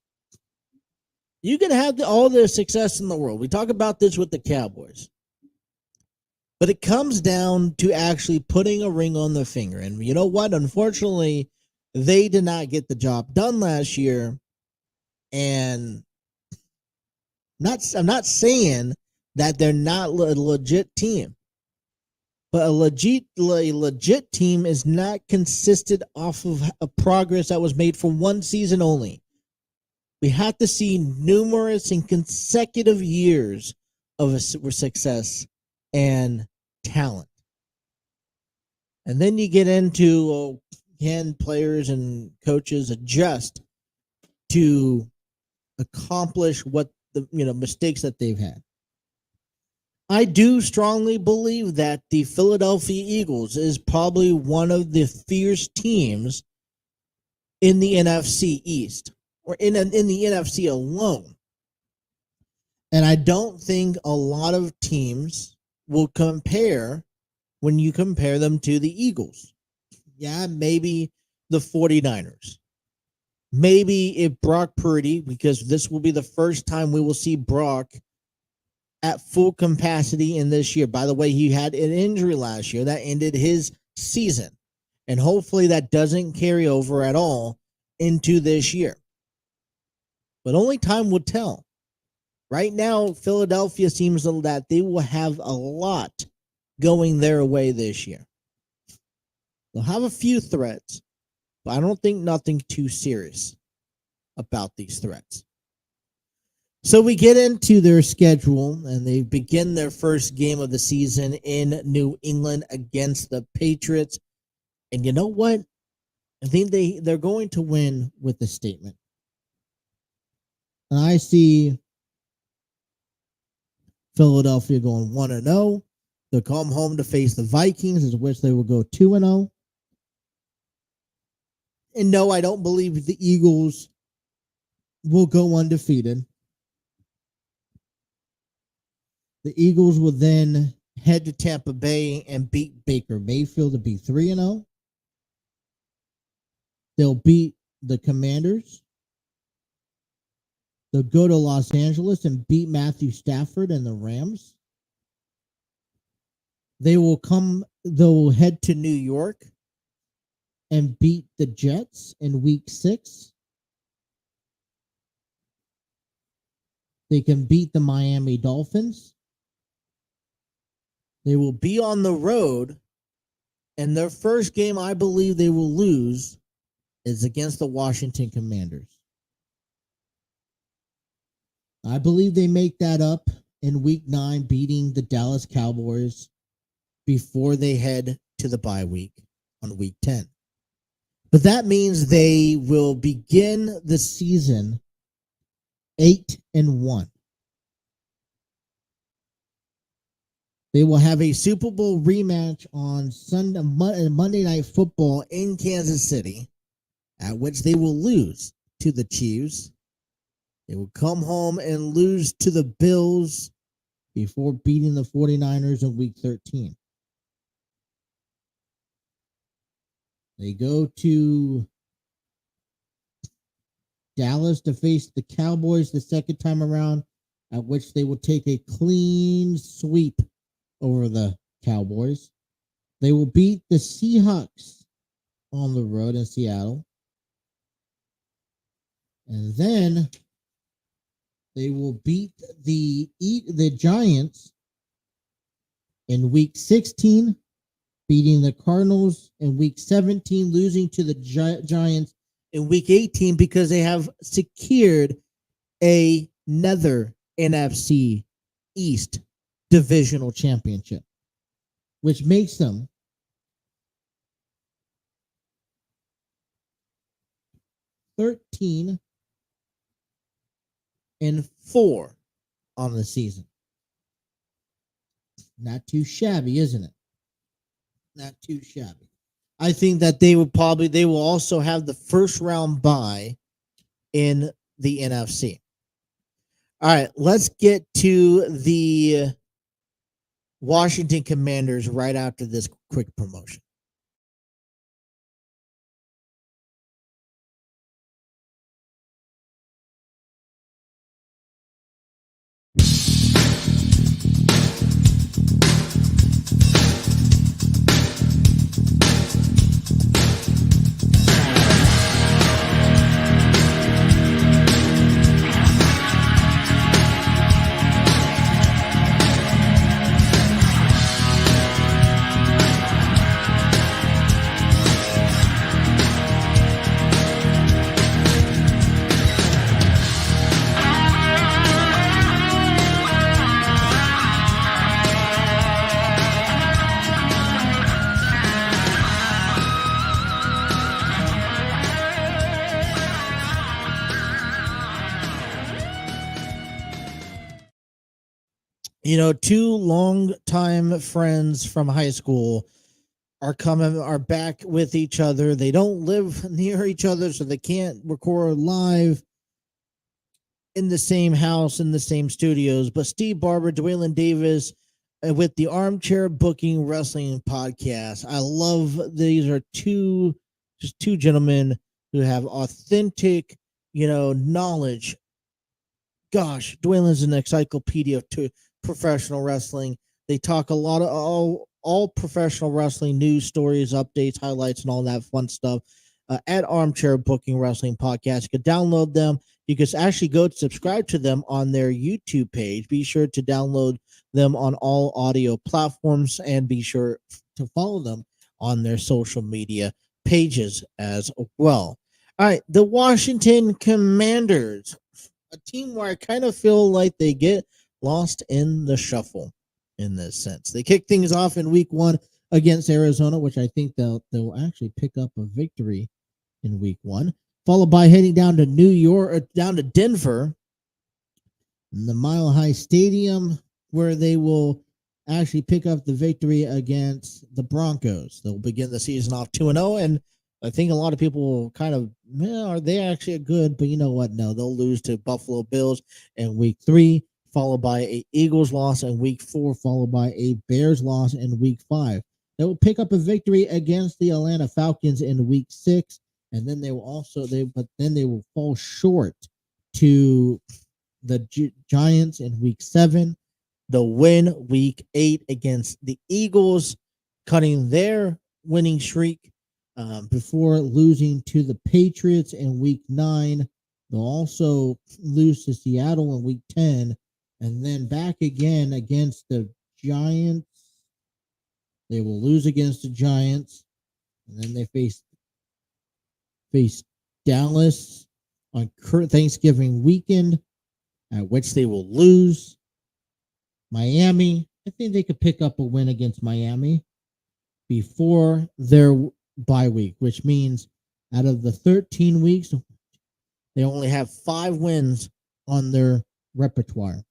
You can have all the success in the world. We talk about this with the Cowboys. But it comes down to actually putting a ring on the finger. And you know what? Unfortunately, they did not get the job done last year. And I'm not saying that they're not a legit team. But a legit team is not consisted off of a progress that was made for one season only. We have to see numerous and consecutive years of success and talent. And then you get into can players and coaches adjust to accomplish what the mistakes that they've had. I do strongly believe that the Philadelphia Eagles is probably one of the fierce teams in the NFC East, or in the NFC alone. And I don't think a lot of teams will compare when you compare them to the Eagles. Yeah, maybe the 49ers. Maybe if Brock Purdy, because this will be the first time we will see Brock at full capacity in this year. By the way, he had an injury last year that ended his season. And hopefully that doesn't carry over at all into this year. But only time will tell. Right now, Philadelphia seems that they will have a lot going their way this year. They'll have a few threats, but I don't think nothing too serious about these threats. So we get into their schedule, and they begin their first game of the season in New England against the Patriots. And you know what? I think they're going to win with a statement. And I see Philadelphia going 1-0. They'll come home to face the Vikings, as which they will go 2-0. And no, I don't believe the Eagles will go undefeated. The Eagles will then head to Tampa Bay and beat Baker Mayfield to be 3-0. They'll beat the Commanders. They'll go to Los Angeles and beat Matthew Stafford and the Rams. They'll head to New York and beat the Jets in week 6. They can beat the Miami Dolphins. They will be on the road, and their first game I believe they will lose is against the Washington Commanders. I believe they make that up in week 9, beating the Dallas Cowboys before they head to the bye week on week 10. But that means they will begin the season 8-1. They will have a Super Bowl rematch on Monday Night Football in Kansas City, at which they will lose to the Chiefs. They will come home and lose to the Bills before beating the 49ers in week 13. They go to Dallas to face the Cowboys the second time around, at which they will take a clean sweep over the Cowboys. They will beat the Seahawks on the road in Seattle. And then they will beat the Giants in week 16, beating the Cardinals in week 17, losing to the Giants in week 18 because they have secured another NFC East divisional championship, which makes them (13-4) on the season. Not too shabby, isn't it? Not too shabby. I think that they will also have the first round bye in the NFC. All right, let's get to the Washington Commanders right after this quick promotion. You know, two longtime friends from high school are back with each other. They don't live near each other, so they can't record live in the same house, in the same studios. But Steve Barber, Dwaylon Davis, with the Armchair Booking Wrestling Podcast. I love these are two gentlemen who have authentic, knowledge. Gosh, Dwaylon's an encyclopedia to professional wrestling. They talk a lot of all professional wrestling news, stories, updates, highlights, and all that fun stuff at Armchair Booking Wrestling Podcast. You can download them. You can actually go to subscribe to them on their YouTube page. Be sure to download them on all audio platforms and be sure to follow them on their social media pages as well. All right, the Washington Commanders, a team where I kind of feel like they get lost in the shuffle in this sense. They kick things off in week 1 against Arizona, which I think they'll actually pick up a victory in week 1, followed by heading down to down to Denver in the Mile High Stadium, where they will actually pick up the victory against the Broncos. They'll begin the season off 2-0, and I think a lot of people will kind of, are they actually good? But you know what? No, they'll lose to Buffalo Bills in week 3, followed by a Eagles loss in week 4, followed by a Bears loss in week 5. They will pick up a victory against the Atlanta Falcons in week 6, and then they will fall short to the Giants in week 7. They'll win week 8 against the Eagles, cutting their winning streak before losing to the Patriots in week 9. They'll also lose to Seattle in week 10, and then back again against the Giants. They will lose against the Giants, and then they face face Dallas on Thanksgiving weekend, at which they will lose. Miami, I think they could pick up a win against Miami before their bye week, which means out of the 13 weeks, they only have 5 wins on their repertoire.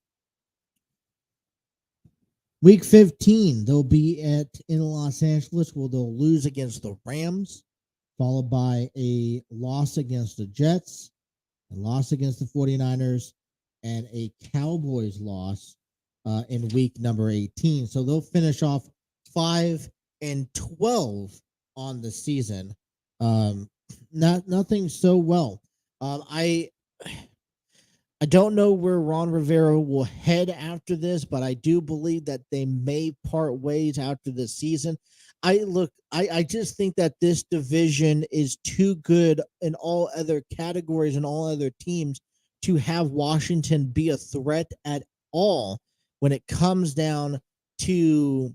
Week 15, they'll be in Los Angeles, where they'll lose against the Rams, followed by a loss against the Jets, a loss against the 49ers, and a Cowboys loss in week number 18. So they'll finish off 5-12 on the season. Nothing so well. I don't know where Ron Rivera will head after this, but I do believe that they may part ways after this season. I just think that this division is too good in all other categories and all other teams to have Washington be a threat at all when it comes down to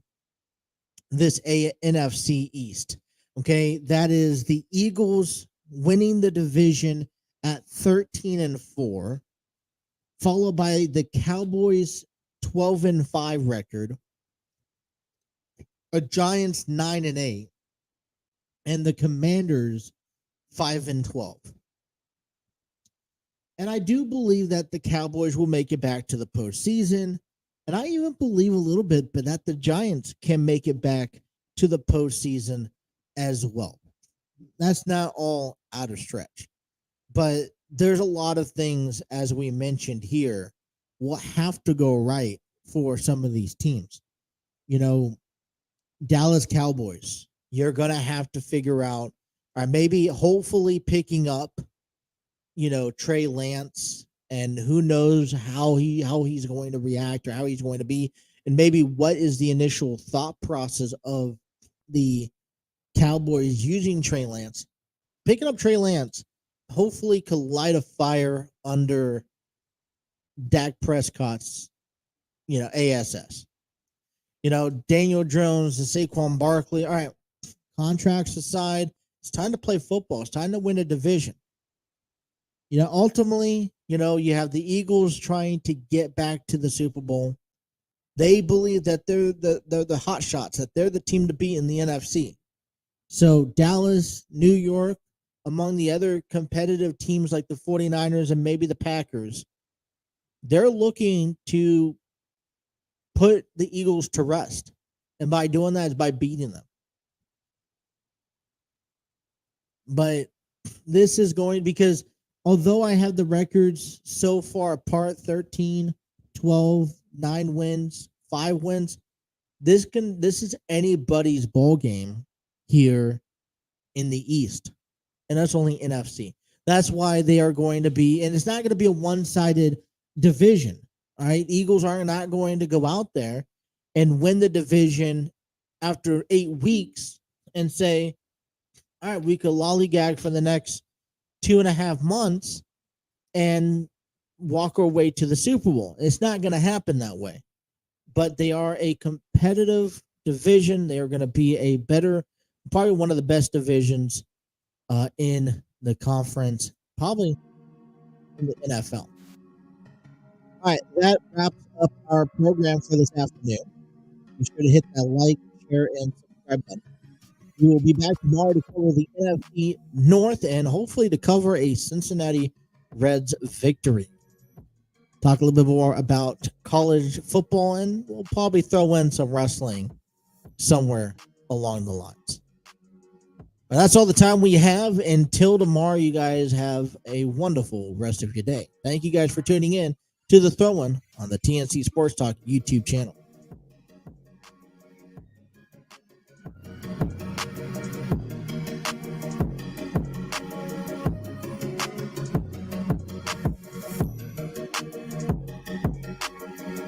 this NFC East. Okay, that is the Eagles winning the division at 13-4. Followed by the Cowboys 12-5 record, a Giants 9-8, and the Commanders 5-12. And I do believe that the Cowboys will make it back to the postseason. And I even believe a little bit, but that the Giants can make it back to the postseason as well. That's not all out of stretch. But there's a lot of things, as we mentioned here, will have to go right for some of these teams. You know, Dallas Cowboys, you're going to have to figure out, or maybe hopefully picking up, Trey Lance, and who knows how he's going to react or how he's going to be, and maybe what is the initial thought process of the Cowboys using Trey Lance. Picking up Trey Lance hopefully could light a fire under Dak Prescott's, ASS. Daniel Jones and Saquon Barkley. All right, contracts aside, it's time to play football. It's time to win a division. Ultimately, you have the Eagles trying to get back to the Super Bowl. They believe that they're the hot shots, that they're the team to beat in the NFC. So Dallas, New York, among the other competitive teams like the 49ers and maybe the Packers, they're looking to put the Eagles to rest. And by doing that is by beating them. But this is going, because although I have the records so far apart, 13, 12, 9 wins, 5 wins, this is anybody's ball game here in the East. And that's only NFC. That's why they are going to be, and it's not going to be a one-sided division. All right, Eagles are not going to go out there and win the division after 8 weeks and say, all right, we could lollygag for the next 2.5 months and walk our way to the Super Bowl. It's not going to happen that way. But they are a competitive division. They are going to be a better, probably one of the best divisions in the conference, probably in the NFL. All right, that wraps up our program for this afternoon. Be sure to hit that like, share, and subscribe button. We will be back tomorrow to cover the NFC North and hopefully to cover a Cincinnati Reds victory. Talk a little bit more about college football, and we'll probably throw in some wrestling somewhere along the lines. But that's all the time we have. Until tomorrow, you guys have a wonderful rest of your day. Thank you guys for tuning in to The Throw-In on the TNC Sports Talk YouTube channel.